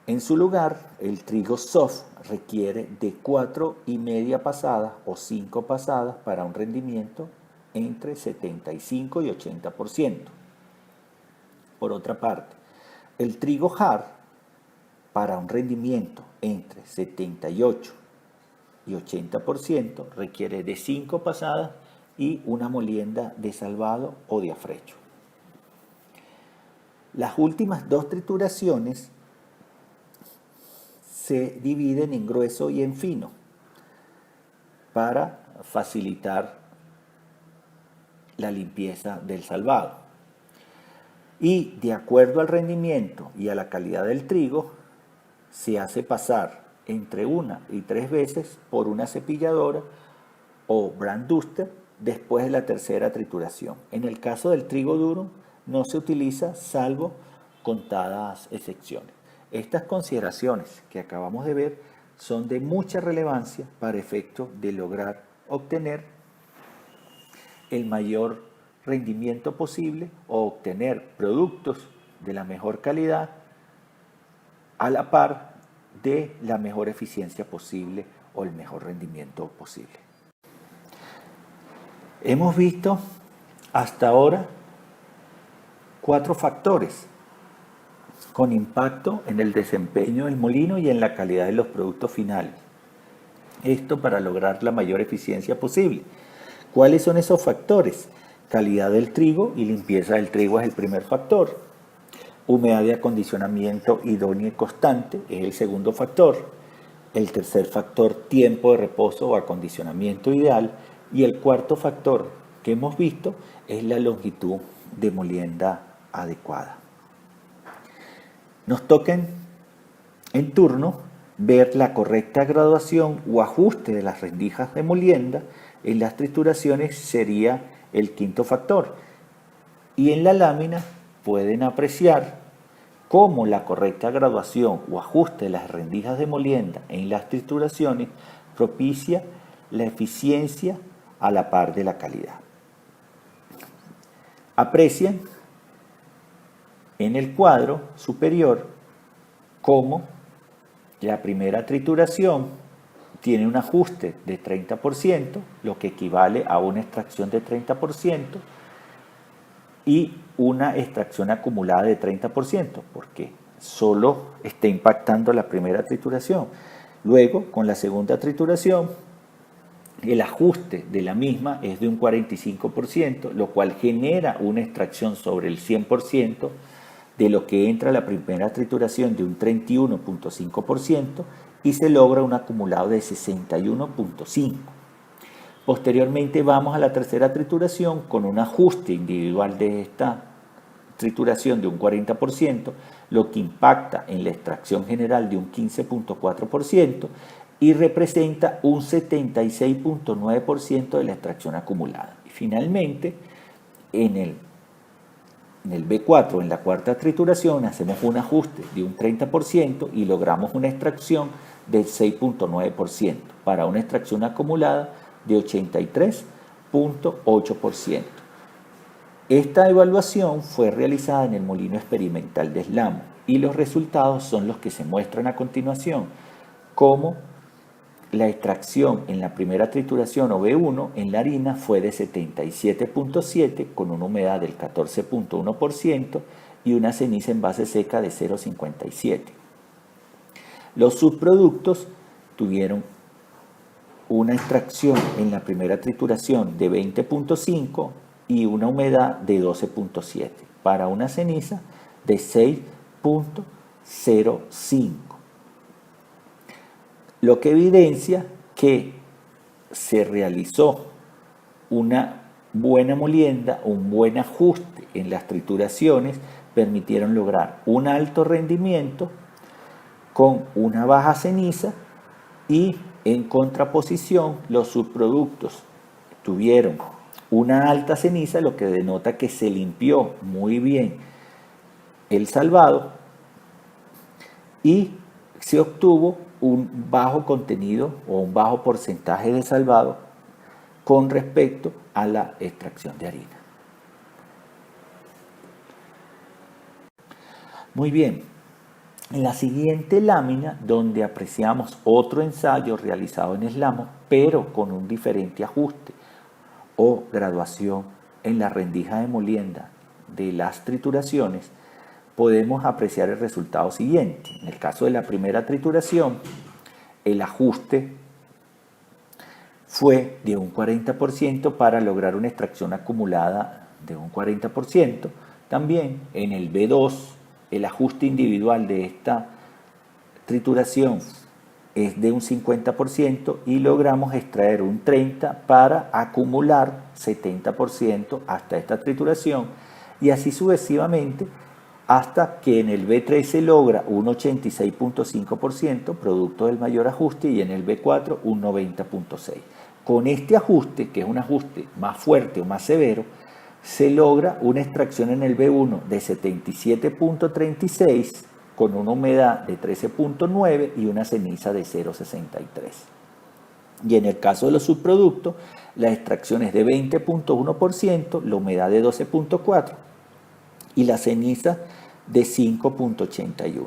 En su lugar, el trigo soft requiere de 4,5 pasadas o 5 pasadas para un rendimiento entre 75 y 80%. Por otra parte, el trigo hard para un rendimiento entre 78 y 80% requiere de 5 pasadas y una molienda de salvado o de afrecho. Las últimas 2 trituraciones se dividen en grueso y en fino para facilitar la limpieza del salvado. Y de acuerdo al rendimiento y a la calidad del trigo, se hace pasar entre 1 y 3 veces por una cepilladora o brand duster después de la tercera trituración. En el caso del trigo duro no se utiliza salvo contadas excepciones. Estas consideraciones que acabamos de ver son de mucha relevancia para efecto de lograr obtener el mayor rendimiento posible o obtener productos de la mejor calidad a la par de la mejor eficiencia posible o el mejor rendimiento posible. Hemos visto hasta ahora 4 factores con impacto en el desempeño del molino y en la calidad de los productos finales. Esto para lograr la mayor eficiencia posible. ¿Cuáles son esos factores? Calidad del trigo y limpieza del trigo es el primer factor. Humedad de acondicionamiento idónea y constante es el segundo factor. El tercer factor, tiempo de reposo o acondicionamiento ideal. Y el cuarto factor que hemos visto es la longitud de molienda adecuada. Nos toca en turno ver la correcta graduación o ajuste de las rendijas de molienda. En las trituraciones sería el quinto factor. Y en la lámina pueden apreciar cómo la correcta graduación o ajuste de las rendijas de molienda en las trituraciones propicia la eficiencia a la par de la calidad. Aprecien en el cuadro superior cómo la primera trituración tiene un ajuste de 30%, lo que equivale a una extracción de 30%, y una extracción acumulada de 30%, porque solo está impactando la primera trituración. Luego, con la segunda trituración, el ajuste de la misma es de un 45%, lo cual genera una extracción sobre el 100% de lo que entra a la primera trituración de un 31.5% y se logra un acumulado de 61.5%. Posteriormente vamos a la tercera trituración con un ajuste individual de esta trituración de un 40%, lo que impacta en la extracción general de un 15.4% y representa un 76.9% de la extracción acumulada. Y finalmente, en el B4, en la cuarta trituración, hacemos un ajuste de un 30% y logramos una extracción del 6.9% para una extracción acumulada de 83.8%. Esta evaluación fue realizada en el molino experimental de Eslamo y los resultados son los que se muestran a continuación, como la extracción en la primera trituración o B1 en la harina fue de 77.7 con una humedad del 14.1% y una ceniza en base seca de 0.57. Los subproductos tuvieron una extracción en la primera trituración de 20.5 y una humedad de 12.7 para una ceniza de 6.05. Lo que evidencia que se realizó una buena molienda, un buen ajuste en las trituraciones, permitieron lograr un alto rendimiento con una baja ceniza y en contraposición los subproductos tuvieron una alta ceniza, lo que denota que se limpió muy bien el salvado y se obtuvo un bajo contenido o un bajo porcentaje de salvado con respecto a la extracción de harina. Muy bien, en la siguiente lámina, donde apreciamos otro ensayo realizado en Eslamo, pero con un diferente ajuste o graduación en la rendija de molienda de las trituraciones, podemos apreciar el resultado siguiente. En el caso de la primera trituración, el ajuste fue de un 40% para lograr una extracción acumulada de un 40%. También en el B2, el ajuste individual de esta trituración es de un 50% y logramos extraer un 30% para acumular 70% hasta esta trituración y así sucesivamente hasta que en el B3 se logra un 86.5% producto del mayor ajuste y en el B4 un 90.6%. Con este ajuste, que es un ajuste más fuerte o más severo, se logra una extracción en el B1 de 77.36 con una humedad de 13.9 y una ceniza de 0.63. Y en el caso de los subproductos, la extracción es de 20.1%, la humedad de 12.4 y la ceniza de 5.81.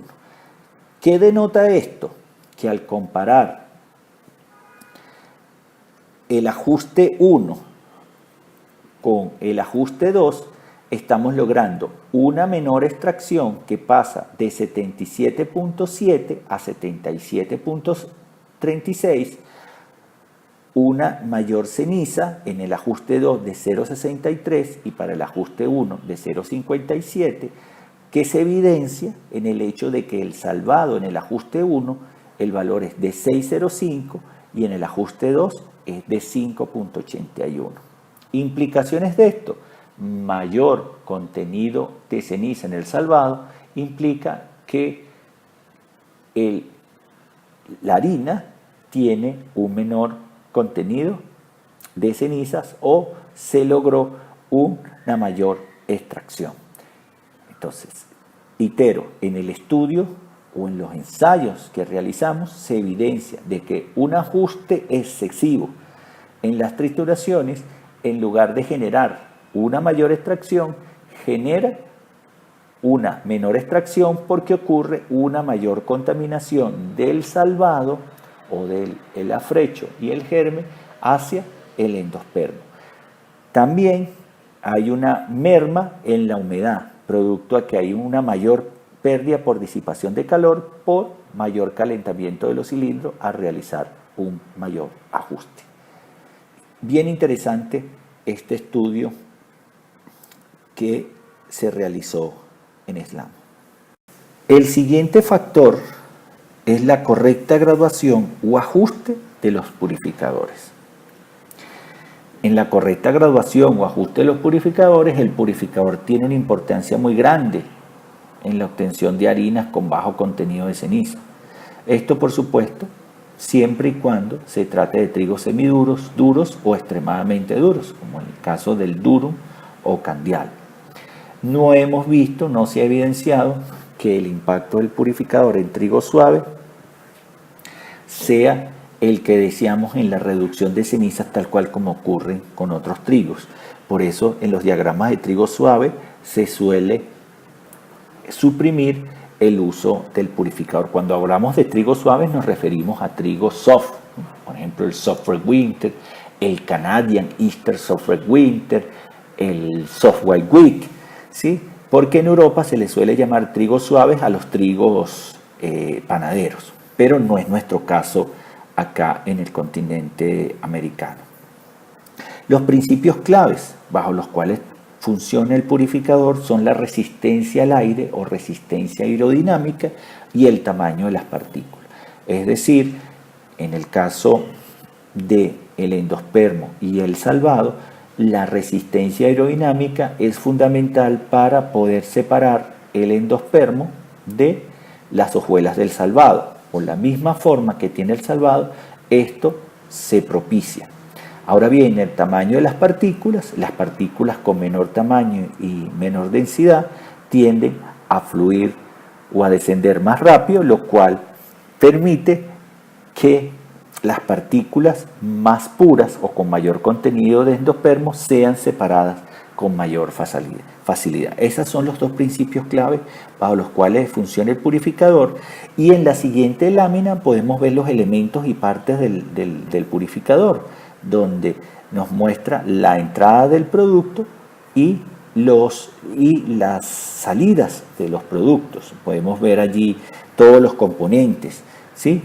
¿Qué denota esto? Que al comparar el ajuste 1 con el ajuste 2, estamos logrando una menor extracción que pasa de 77.7 a 77.36, una mayor ceniza en el ajuste 2 de 0.63 y para el ajuste 1 de 0.57, que se evidencia en el hecho de que el salvado en el ajuste 1, el valor es de 6.05 y en el ajuste 2 es de 5.81. Implicaciones de esto: mayor contenido de ceniza en el salvado implica que la harina tiene un menor contenido de cenizas o se logró una mayor extracción. Entonces, itero, en el estudio o en los ensayos que realizamos se evidencia de que un ajuste excesivo en las trituraciones, en lugar de generar una mayor extracción, genera una menor extracción porque ocurre una mayor contaminación del salvado o del afrecho y el germen hacia el endospermo. También hay una merma en la humedad, producto de que hay una mayor pérdida por disipación de calor por mayor calentamiento de los cilindros al realizar un mayor ajuste. Bien interesante este estudio que se realizó en SLAM. El siguiente factor es la correcta graduación o ajuste de los purificadores. En la correcta graduación o ajuste de los purificadores, el purificador tiene una importancia muy grande en la obtención de harinas con bajo contenido de ceniza. Esto, por supuesto, siempre y cuando se trate de trigos semiduros, duros o extremadamente duros, como en el caso del durum o candial. No hemos visto, no se ha evidenciado que el impacto del purificador en trigo suave sea el que deseamos en la reducción de cenizas, tal cual como ocurre con otros trigos. Por eso en los diagramas de trigo suave se suele suprimir el uso del purificador. Cuando hablamos de trigos suaves nos referimos a trigo soft, por ejemplo el Soft Red Winter, el Canadian Easter Soft Red Winter, el Soft White Wheat, ¿sí? Porque en Europa se le suele llamar trigos suaves a los trigos panaderos, pero no es nuestro caso acá en el continente americano. Los principios claves bajo los cuales funciona el purificador son la resistencia al aire o resistencia aerodinámica y el tamaño de las partículas. Es decir, en el caso del endospermo y el salvado, la resistencia aerodinámica es fundamental para poder separar el endospermo de las hojuelas del salvado. Por la misma forma que tiene el salvado, esto se propicia. Ahora bien, el tamaño de las partículas con menor tamaño y menor densidad tienden a fluir o a descender más rápido, lo cual permite que las partículas más puras o con mayor contenido de endospermo sean separadas con mayor facilidad. Esos son los dos principios clave bajo los cuales funciona el purificador, y en la siguiente lámina podemos ver los elementos y partes del purificador, donde nos muestra la entrada del producto y las salidas de los productos. Podemos ver allí todos los componentes, ¿sí?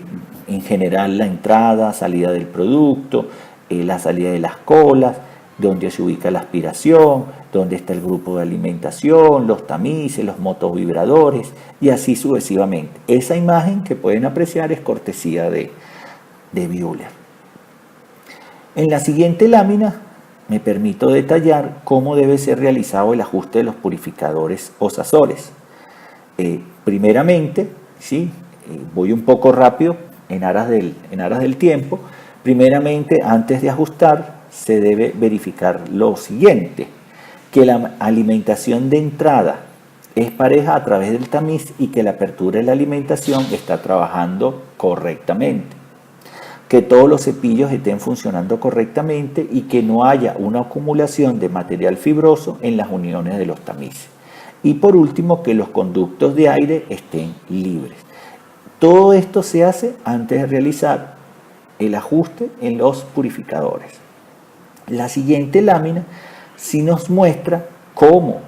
En general la entrada, salida del producto, la salida de las colas, donde se ubica la aspiración, donde está el grupo de alimentación, los tamices, los motovibradores y así sucesivamente. Esa imagen que pueden apreciar es cortesía de Bühler. En la siguiente lámina me permito detallar cómo debe ser realizado el ajuste de los purificadores o sazores. Primeramente, ¿sí? Voy un poco rápido en aras del tiempo. Primeramente, antes de ajustar, se debe verificar lo siguiente: que la alimentación de entrada es pareja a través del tamiz y que la apertura de la alimentación está trabajando correctamente, que todos los cepillos estén funcionando correctamente y que no haya una acumulación de material fibroso en las uniones de los tamices. Y por último, que los conductos de aire estén libres. Todo esto se hace antes de realizar el ajuste en los purificadores. La siguiente lámina sí nos muestra cómo,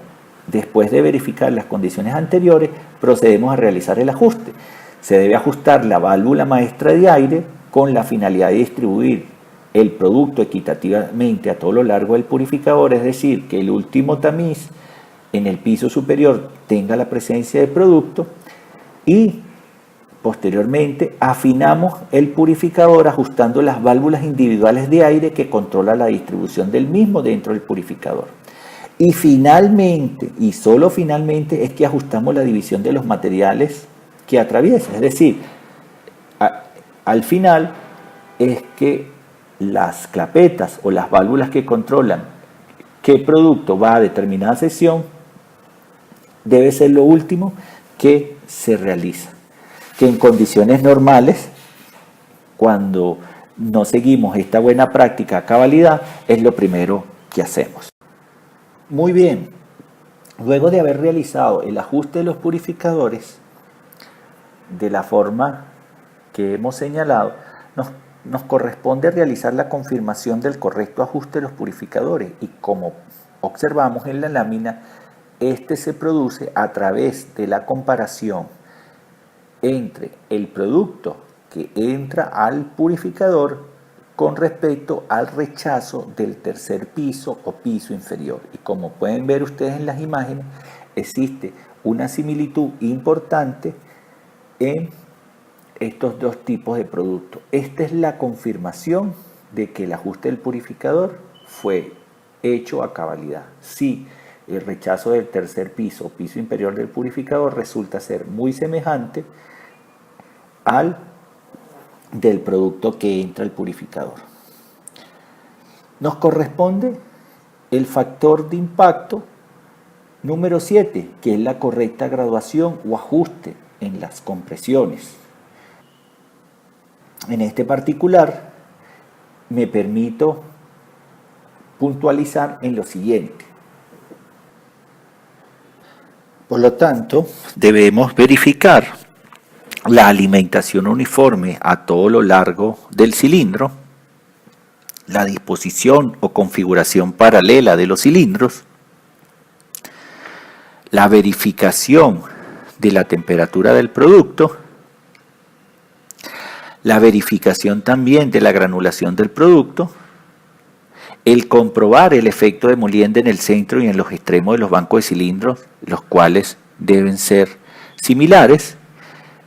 después de verificar las condiciones anteriores, procedemos a realizar el ajuste. Se debe ajustar la válvula maestra de aire con la finalidad de distribuir el producto equitativamente a todo lo largo del purificador, es decir, que el último tamiz en el piso superior tenga la presencia de producto, y posteriormente afinamos el purificador ajustando las válvulas individuales de aire que controlan la distribución del mismo dentro del purificador. Y finalmente, y solo finalmente, es que ajustamos la división de los materiales que atraviesa. Es decir, al final es que las clapetas o las válvulas que controlan qué producto va a determinada sección debe ser lo último que se realiza. Que en condiciones normales, cuando no seguimos esta buena práctica a cabalidad, es lo primero que hacemos. Muy bien, luego de haber realizado el ajuste de los purificadores de la forma que hemos señalado, nos corresponde realizar la confirmación del correcto ajuste de los purificadores, y como observamos en la lámina, Este se produce a través de la comparación entre el producto que entra al purificador con respecto al rechazo del tercer piso o piso inferior. Y como pueden ver ustedes en las imágenes, existe una similitud importante en estos dos tipos de productos. Esta es la confirmación de que el ajuste del purificador fue hecho a cabalidad. Si el rechazo del tercer piso o piso inferior del purificador resulta ser muy semejante al del producto que entra al purificador. Nos corresponde el factor de impacto número 7, que es la correcta graduación o ajuste en las compresiones. En este particular, me permito puntualizar en lo siguiente. Por lo tanto, debemos verificar la alimentación uniforme a todo lo largo del cilindro, la disposición o configuración paralela de los cilindros, la verificación de la temperatura del producto, la verificación también de la granulación del producto, el comprobar el efecto de molienda en el centro y en los extremos de los bancos de cilindros, los cuales deben ser similares,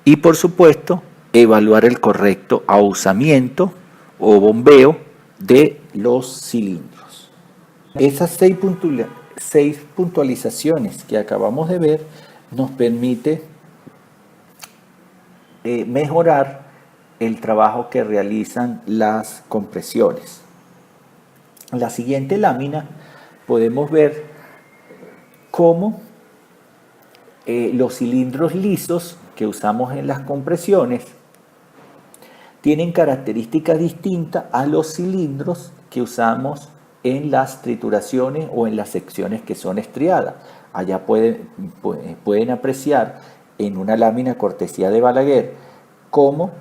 y por supuesto evaluar el correcto ahusamiento o bombeo de los cilindros. Esas seis puntualizaciones que acabamos de ver nos permite mejorar el trabajo que realizan las compresiones. En la siguiente lámina podemos ver cómo los cilindros lisos que usamos en las compresiones tienen características distintas a los cilindros que usamos en las trituraciones o en las secciones que son estriadas. Allá pueden apreciar en una lámina cortesía de Balaguer cómo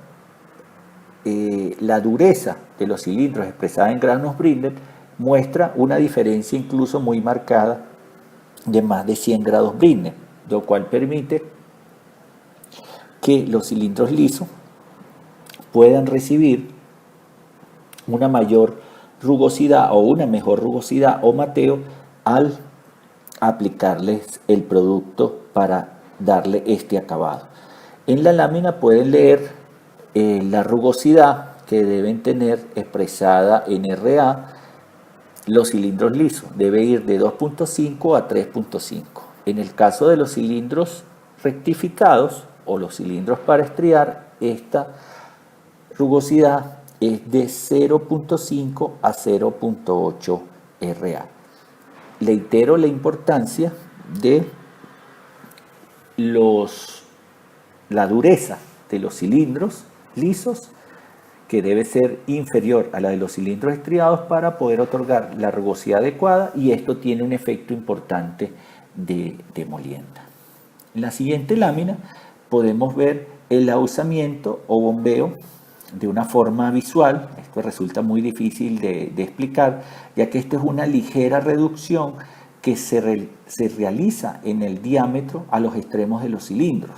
la dureza de los cilindros expresada en granos Brindet muestra una diferencia incluso muy marcada de más de 100 grados Brindet, lo cual permite que los cilindros lisos puedan recibir una mayor rugosidad o una mejor rugosidad o mateo al aplicarles el producto para darle este acabado. En la lámina pueden leer la rugosidad que deben tener expresada en RA los cilindros lisos. Debe ir de 2.5 a 3.5. En el caso de los cilindros rectificados o los cilindros para estriar, esta rugosidad es de 0.5 a 0.8 RA. Reitero la importancia de la dureza de los cilindros lisos, que debe ser inferior a la de los cilindros estriados para poder otorgar la rugosidad adecuada, y esto tiene un efecto importante de molienda. En la siguiente lámina podemos ver el ahusamiento o bombeo de una forma visual. Esto resulta muy difícil de explicar, ya que esto es una ligera reducción que se realiza en el diámetro a los extremos de los cilindros,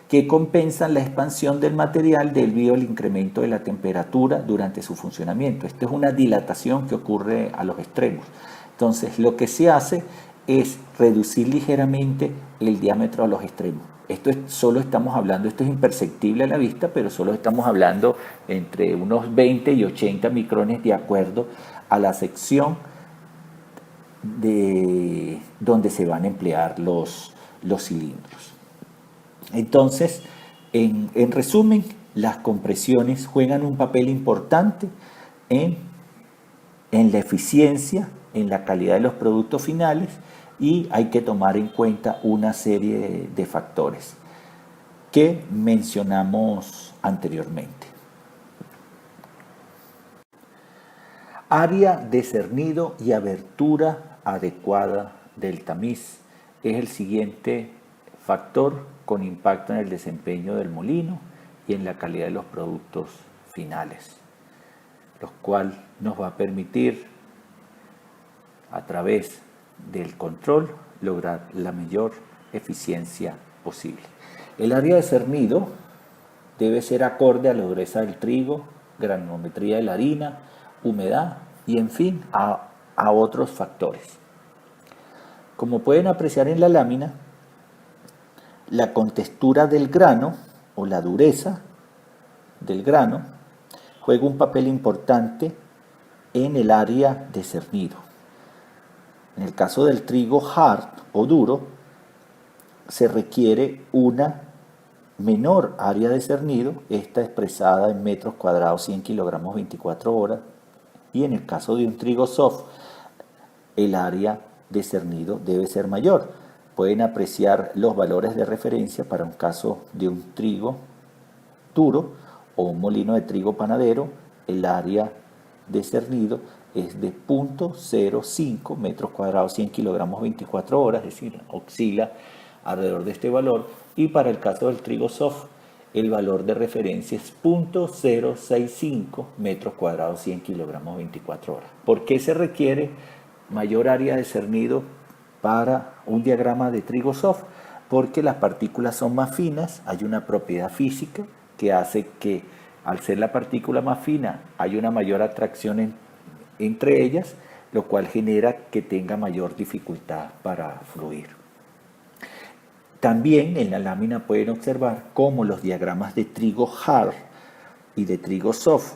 que compensan la expansión del material debido al incremento de la temperatura durante su funcionamiento. Esto es una dilatación que ocurre a los extremos. Entonces, lo que se hace es reducir ligeramente el diámetro a los extremos. Esto solo estamos hablando, esto es imperceptible a la vista, pero solo estamos hablando entre unos 20 y 80 micrones de acuerdo a la sección donde se van a emplear los cilindros. Entonces, en resumen, las compresiones juegan un papel importante en la eficiencia, en la calidad de los productos finales, y hay que tomar en cuenta una serie de factores que mencionamos anteriormente. Área de cernido y abertura adecuada del tamiz es el siguiente factor con impacto en el desempeño del molino y en la calidad de los productos finales, lo cual nos va a permitir, a través del control, lograr la mayor eficiencia posible. El área de cernido debe ser acorde a la dureza del trigo, granometría de la harina, humedad y en fin a otros factores. Como pueden apreciar en la lámina, la contextura del grano o la dureza del grano juega un papel importante en el área de cernido. En el caso del trigo hard o duro, se requiere una menor área de cernido, esta expresada en metros cuadrados 100 kilogramos 24 horas, y en el caso de un trigo soft, el área de cernido debe ser mayor. Pueden apreciar los valores de referencia para un caso de un trigo duro o un molino de trigo panadero. El área de cernido es de 0.05 metros cuadrados 100 kilogramos 24 horas, es decir, oscila alrededor de este valor. Y para el caso del trigo soft, el valor de referencia es 0.065 metros cuadrados 100 kilogramos 24 horas. ¿Por qué se requiere mayor área de cernido para un diagrama de trigo soft? Porque las partículas son más finas, hay una propiedad física que hace que al ser la partícula más fina hay una mayor atracción entre ellas, lo cual genera que tenga mayor dificultad para fluir. También en la lámina pueden observar cómo los diagramas de trigo hard y de trigo soft,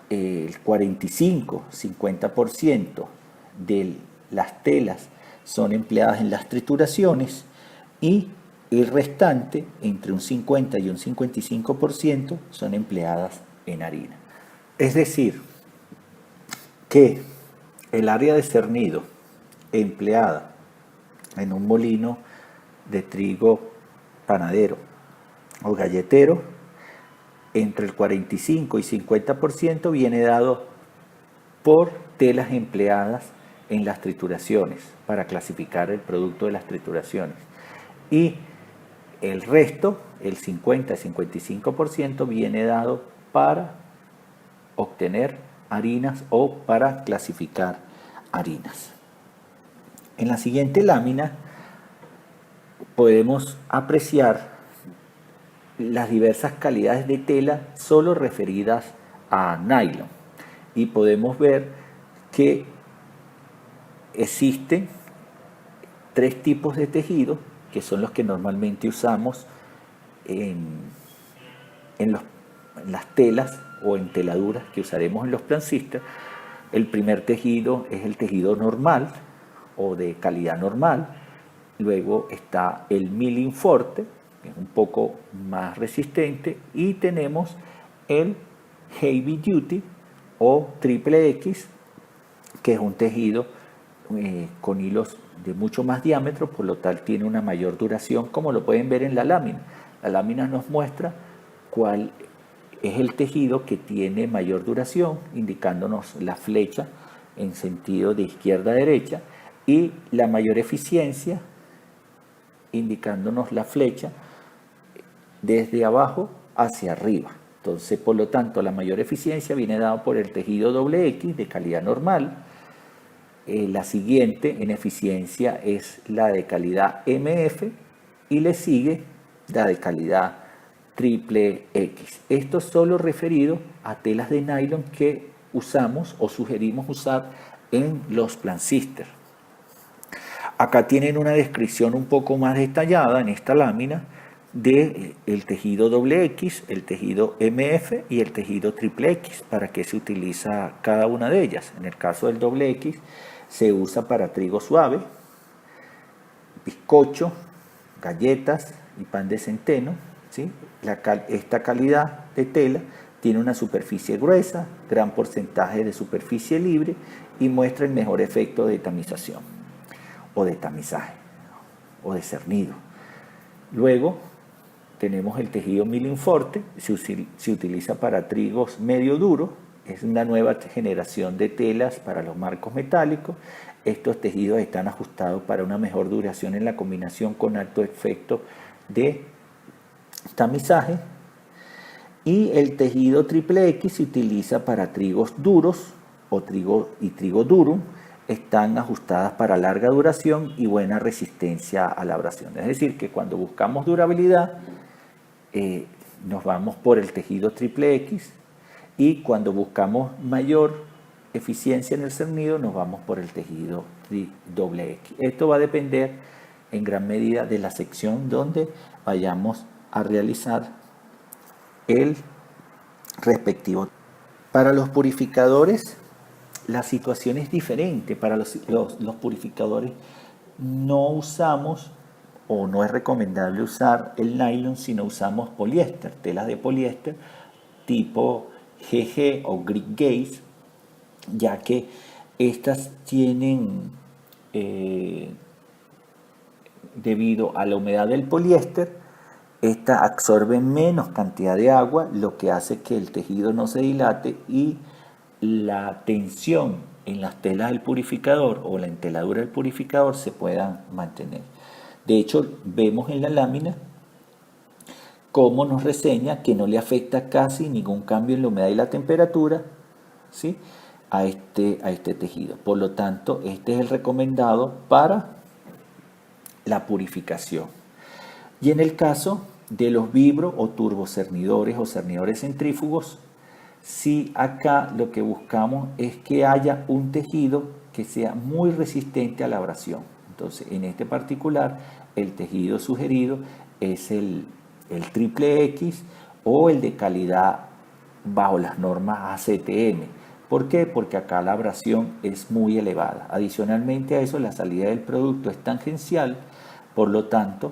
el 45-50% de las telas son empleadas en las trituraciones y el restante, entre un 50 y un 55%, son empleadas en harina. Es decir, que el área de cernido empleada en un molino de trigo panadero o galletero, entre el 45 y 50% viene dado por telas empleadas en las trituraciones para clasificar el producto de las trituraciones. Y el resto, el 50-55%, viene dado para obtener harinas o para clasificar harinas. En la siguiente lámina podemos apreciar las diversas calidades de tela solo referidas a nylon. Y podemos ver que existen 3 tipos de tejido que son los que normalmente usamos en las telas o en teladuras que usaremos en los plan sisters. El primer tejido es el tejido normal o de calidad normal. Luego está el milling forte, que es un poco más resistente, y tenemos el heavy duty o triple X, que es un tejido con hilos de mucho más diámetro, por lo tal tiene una mayor duración, como lo pueden ver en la lámina. La lámina nos muestra cuál es el tejido que tiene mayor duración, indicándonos la flecha en sentido de izquierda a derecha, y la mayor eficiencia, indicándonos la flecha desde abajo hacia arriba. Entonces, por lo tanto, la mayor eficiencia viene dada por el tejido doble X de calidad normal. La siguiente en eficiencia es la de calidad MF y le sigue la de calidad triple X. Esto es solo referido a telas de nylon que usamos o sugerimos usar en los plan sisters. Acá tienen una descripción un poco más detallada en esta lámina de el tejido doble X, el tejido MF y el tejido triple X, para qué se utiliza cada una de ellas. En el caso del doble X se usa para trigo suave, bizcocho, galletas y pan de centeno, ¿sí? Esta calidad de tela tiene una superficie gruesa, gran porcentaje de superficie libre y muestra el mejor efecto de tamización o de tamizaje o de cernido. Luego tenemos el tejido milling forte, se utiliza para trigos medio duros, es una nueva generación de telas para los marcos metálicos. Estos tejidos están ajustados para una mejor duración en la combinación con alto efecto de tamizaje. Y el tejido triple X se utiliza para trigos duros o trigo durum. están ajustadas para larga duración y buena resistencia a la abrasión. Es decir, que cuando buscamos durabilidad, nos vamos por el tejido triple X, y cuando buscamos mayor eficiencia en el cernido, nos vamos por el tejido doble X. Esto va a depender en gran medida de la sección donde vayamos a realizar el respectivo. Para los purificadores, la situación es diferente. Para los purificadores no usamos, o no es recomendable usar el nylon, sino usamos poliéster, telas de poliéster tipo GG o Greek Gaze, ya que estas tienen, debido a la humedad del poliéster, esta absorbe menos cantidad de agua, lo que hace que el tejido no se dilate y la tensión en las telas del purificador o la enteladura del purificador se pueda mantener. De hecho, vemos en la lámina cómo nos reseña que no le afecta casi ningún cambio en la humedad y la temperatura, ¿sí?, a este tejido. Por lo tanto, este es el recomendado para la purificación. Y en el caso de los vibro o turbocernidores o cernidores centrífugos, sí, acá lo que buscamos es que haya un tejido que sea muy resistente a la abrasión. Entonces, en este particular, el tejido sugerido es el triple X o el de calidad bajo las normas ACTM. ¿Por qué? Porque acá la abrasión es muy elevada. Adicionalmente a eso, la salida del producto es tangencial, por lo tanto,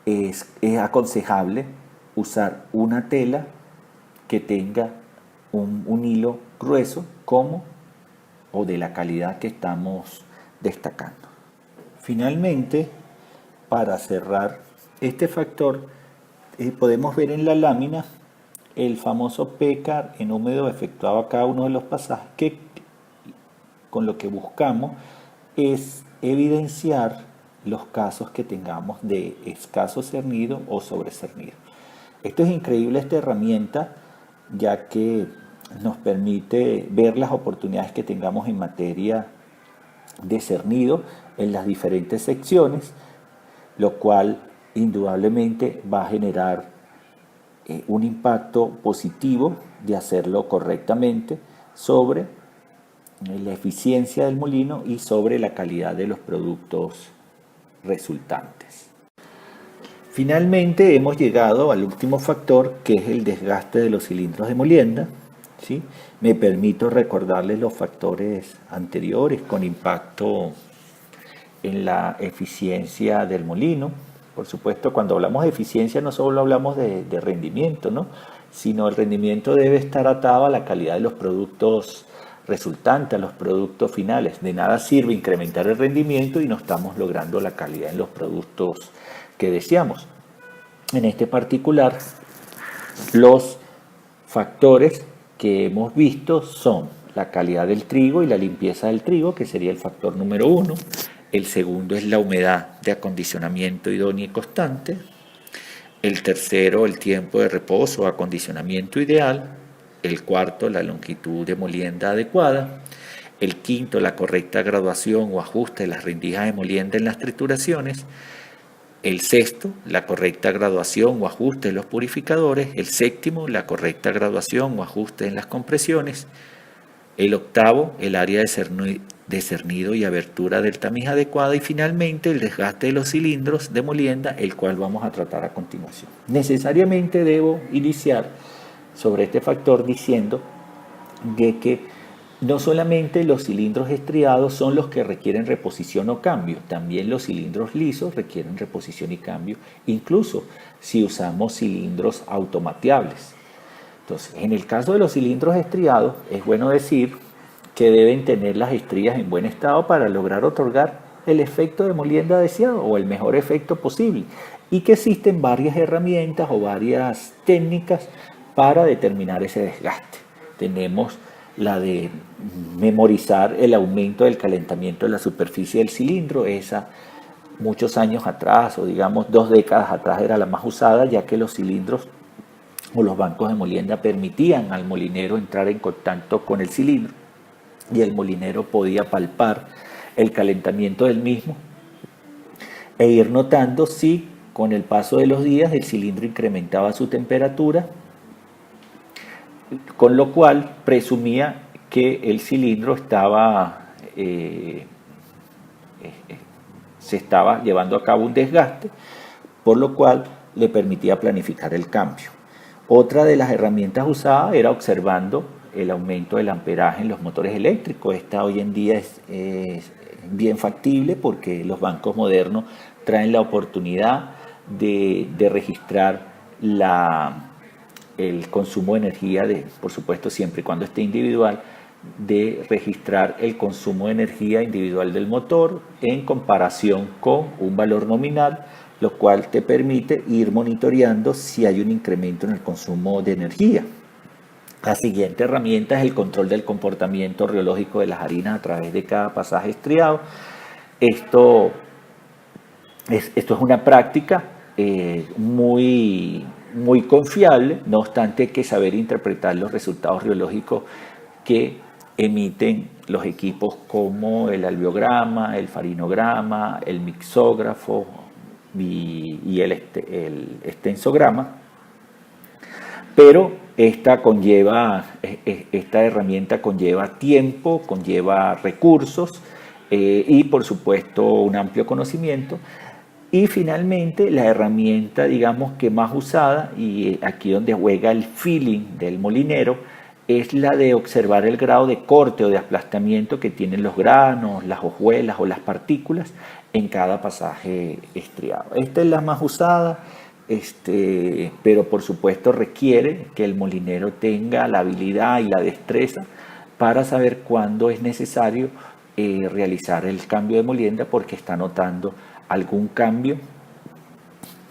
es aconsejable usar una tela que tenga un hilo grueso o de la calidad que estamos destacando. Finalmente, para cerrar este factor, podemos ver en la lámina el famoso PECAR en húmedo efectuado a cada uno de los pasajes, que con lo que buscamos es evidenciar los casos que tengamos de escaso cernido o sobrecernido. Esto es increíble, esta herramienta, ya que nos permite ver las oportunidades que tengamos en materia de cernido en las diferentes secciones, lo cual indudablemente va a generar un impacto positivo de hacerlo correctamente sobre la eficiencia del molino y sobre la calidad de los productos resultantes. Finalmente hemos llegado al último factor, que es el desgaste de los cilindros de molienda, ¿sí? Me permito recordarles los factores anteriores con impacto en la eficiencia del molino. Por supuesto, cuando hablamos de eficiencia no solo hablamos de rendimiento, ¿no?, sino el rendimiento debe estar atado a la calidad de los productos resultantes, a los productos finales. De nada sirve incrementar el rendimiento y no estamos logrando la calidad en los productos que deseamos. En este particular, los factores que hemos visto son la calidad del trigo y la limpieza del trigo, que sería el factor número 1. El segundo es la humedad de acondicionamiento idónea y constante. El tercero, el tiempo de reposo o acondicionamiento ideal. El cuarto, la longitud de molienda adecuada. El quinto, la correcta graduación o ajuste de las rendijas de molienda en las trituraciones. El sexto, la correcta graduación o ajuste de los purificadores. El séptimo, la correcta graduación o ajuste en las compresiones. El octavo, el área de cernido y abertura del tamiz adecuada. Y finalmente, el desgaste de los cilindros de molienda, el cual vamos a tratar a continuación. Necesariamente debo iniciar sobre este factor diciendo de que no solamente los cilindros estriados son los que requieren reposición o cambio, también los cilindros lisos requieren reposición y cambio, incluso si usamos cilindros automateables. Entonces, en el caso de los cilindros estriados, es bueno decir que deben tener las estrías en buen estado para lograr otorgar el efecto de molienda deseado o el mejor efecto posible, y que existen varias herramientas o varias técnicas para determinar ese desgaste. Tenemos la de memorizar el aumento del calentamiento de la superficie del cilindro. Esa muchos años atrás, o digamos 2 décadas atrás, era la más usada, ya que los cilindros o los bancos de molienda permitían al molinero entrar en contacto con el cilindro y el molinero podía palpar el calentamiento del mismo e ir notando si con el paso de los días el cilindro incrementaba su temperatura, con lo cual presumía que el cilindro estaba, se estaba llevando a cabo un desgaste, por lo cual le permitía planificar el cambio. Otra de las herramientas usadas era observando el aumento del amperaje en los motores eléctricos. Esta hoy en día es bien factible porque los bancos modernos traen la oportunidad de registrar el consumo de energía, por supuesto siempre y cuando esté individual, de registrar el consumo de energía individual del motor en comparación con un valor nominal, lo cual te permite ir monitoreando si hay un incremento en el consumo de energía. La siguiente herramienta es el control del comportamiento reológico de las harinas a través de cada pasaje estriado. Esto es una práctica muy confiable, no obstante hay que saber interpretar los resultados reológicos que emiten los equipos como el alveograma, el farinograma, el mixógrafo y el extensograma, pero esta herramienta conlleva tiempo, conlleva recursos y por supuesto un amplio conocimiento. Y finalmente la herramienta, digamos que más usada, y aquí donde juega el feeling del molinero, es la de observar el grado de corte o de aplastamiento que tienen los granos, las hojuelas o las partículas en cada pasaje estriado. Esta es la más usada, pero por supuesto requiere que el molinero tenga la habilidad y la destreza para saber cuándo es necesario realizar el cambio de molienda porque está notando algún cambio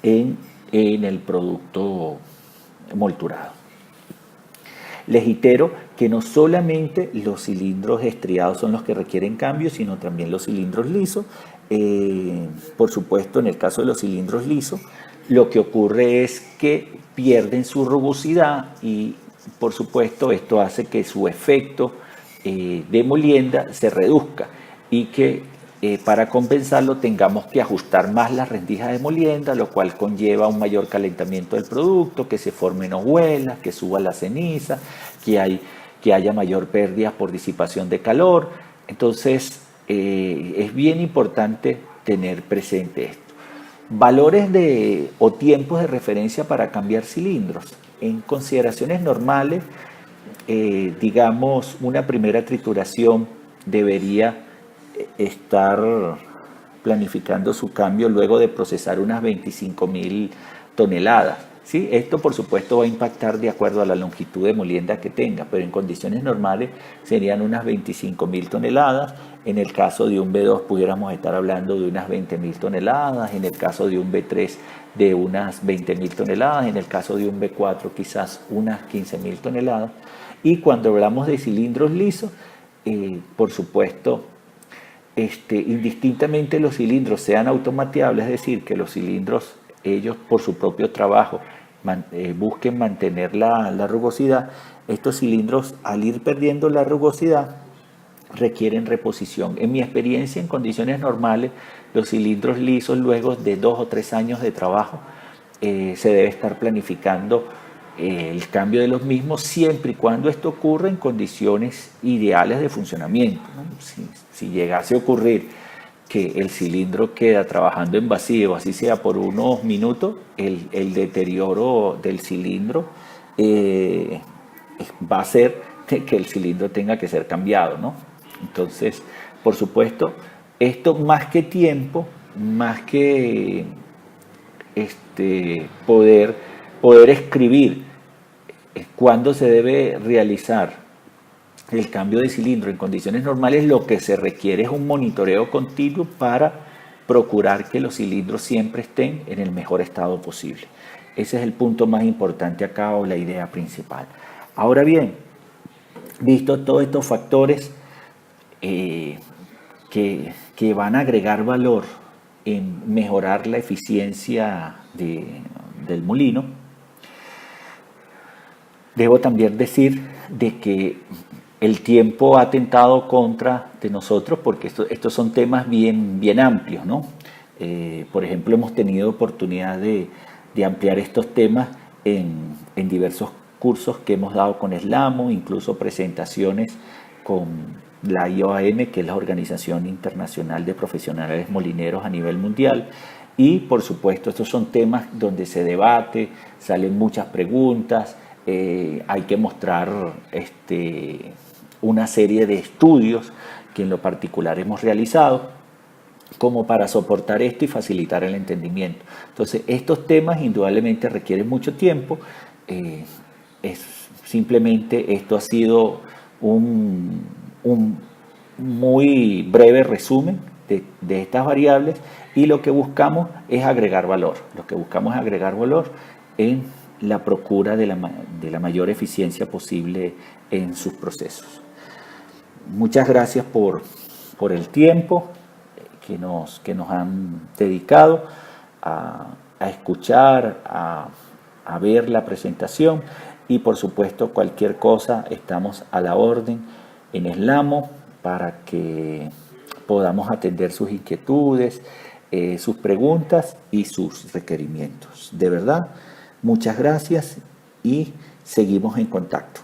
en el producto molturado. Les itero que no solamente los cilindros estriados son los que requieren cambio, sino también los cilindros lisos. Por supuesto, en el caso de los cilindros lisos, lo que ocurre es que pierden su rugosidad y, por supuesto, esto hace que su efecto de molienda se reduzca y que para compensarlo tengamos que ajustar más las rendijas de molienda, lo cual conlleva un mayor calentamiento del producto, que se formen hojuelas, que suba la ceniza, que haya mayor pérdida por disipación de calor. Entonces es bien importante tener presente esto. Valores o tiempos de referencia para cambiar cilindros. En consideraciones normales, digamos, una primera trituración debería estar planificando su cambio luego de procesar unas 25.000 toneladas. ¿Sí? Esto por supuesto va a impactar de acuerdo a la longitud de molienda que tenga, pero en condiciones normales serían unas 25.000 toneladas. En el caso de un B2 pudiéramos estar hablando de unas 20.000 toneladas, en el caso de un B3 de unas 20.000 toneladas, en el caso de un B4 quizás unas 15.000 toneladas. Y cuando hablamos de cilindros lisos, por supuesto, indistintamente los cilindros sean automateables, es decir, que los cilindros ellos por su propio trabajo busquen mantener la rugosidad, estos cilindros al ir perdiendo la rugosidad requieren reposición. En mi experiencia, en condiciones normales, los cilindros lisos luego de 2 o 3 años de trabajo se debe estar planificando el cambio de los mismos siempre y cuando esto ocurra en condiciones ideales de funcionamiento, ¿no? Si llegase a ocurrir que el cilindro queda trabajando en vacío, así sea por unos minutos, el deterioro del cilindro va a hacer que el cilindro tenga que ser cambiado, ¿no? Entonces, por supuesto, esto más que tiempo, más que poder escribir cuándo se debe realizar el cambio de cilindro en condiciones normales, lo que se requiere es un monitoreo continuo para procurar que los cilindros siempre estén en el mejor estado posible. Ese es el punto más importante acá, o la idea principal. Ahora bien, visto todos estos factores que van a agregar valor en mejorar la eficiencia del molino, debo también decir de que el tiempo ha atentado contra de nosotros porque estos son temas bien amplios, ¿no? Por ejemplo, hemos tenido oportunidad de ampliar estos temas en diversos cursos que hemos dado con SLAMO, incluso presentaciones con la IOAM, que es la Organización Internacional de Profesionales Molineros a nivel mundial. Y por supuesto, estos son temas donde se debate, salen muchas preguntas, hay que mostrar una serie de estudios que en lo particular hemos realizado como para soportar esto y facilitar el entendimiento. Entonces, estos temas indudablemente requieren mucho tiempo. Simplemente esto ha sido un muy breve resumen de estas variables, y lo que buscamos es agregar valor. Lo que buscamos es agregar valor en la procura de la mayor eficiencia posible en sus procesos. Muchas gracias por el tiempo que nos han dedicado a escuchar, a ver la presentación, y por supuesto cualquier cosa estamos a la orden en SLAMO para que podamos atender sus inquietudes, sus preguntas y sus requerimientos. De verdad, muchas gracias y seguimos en contacto.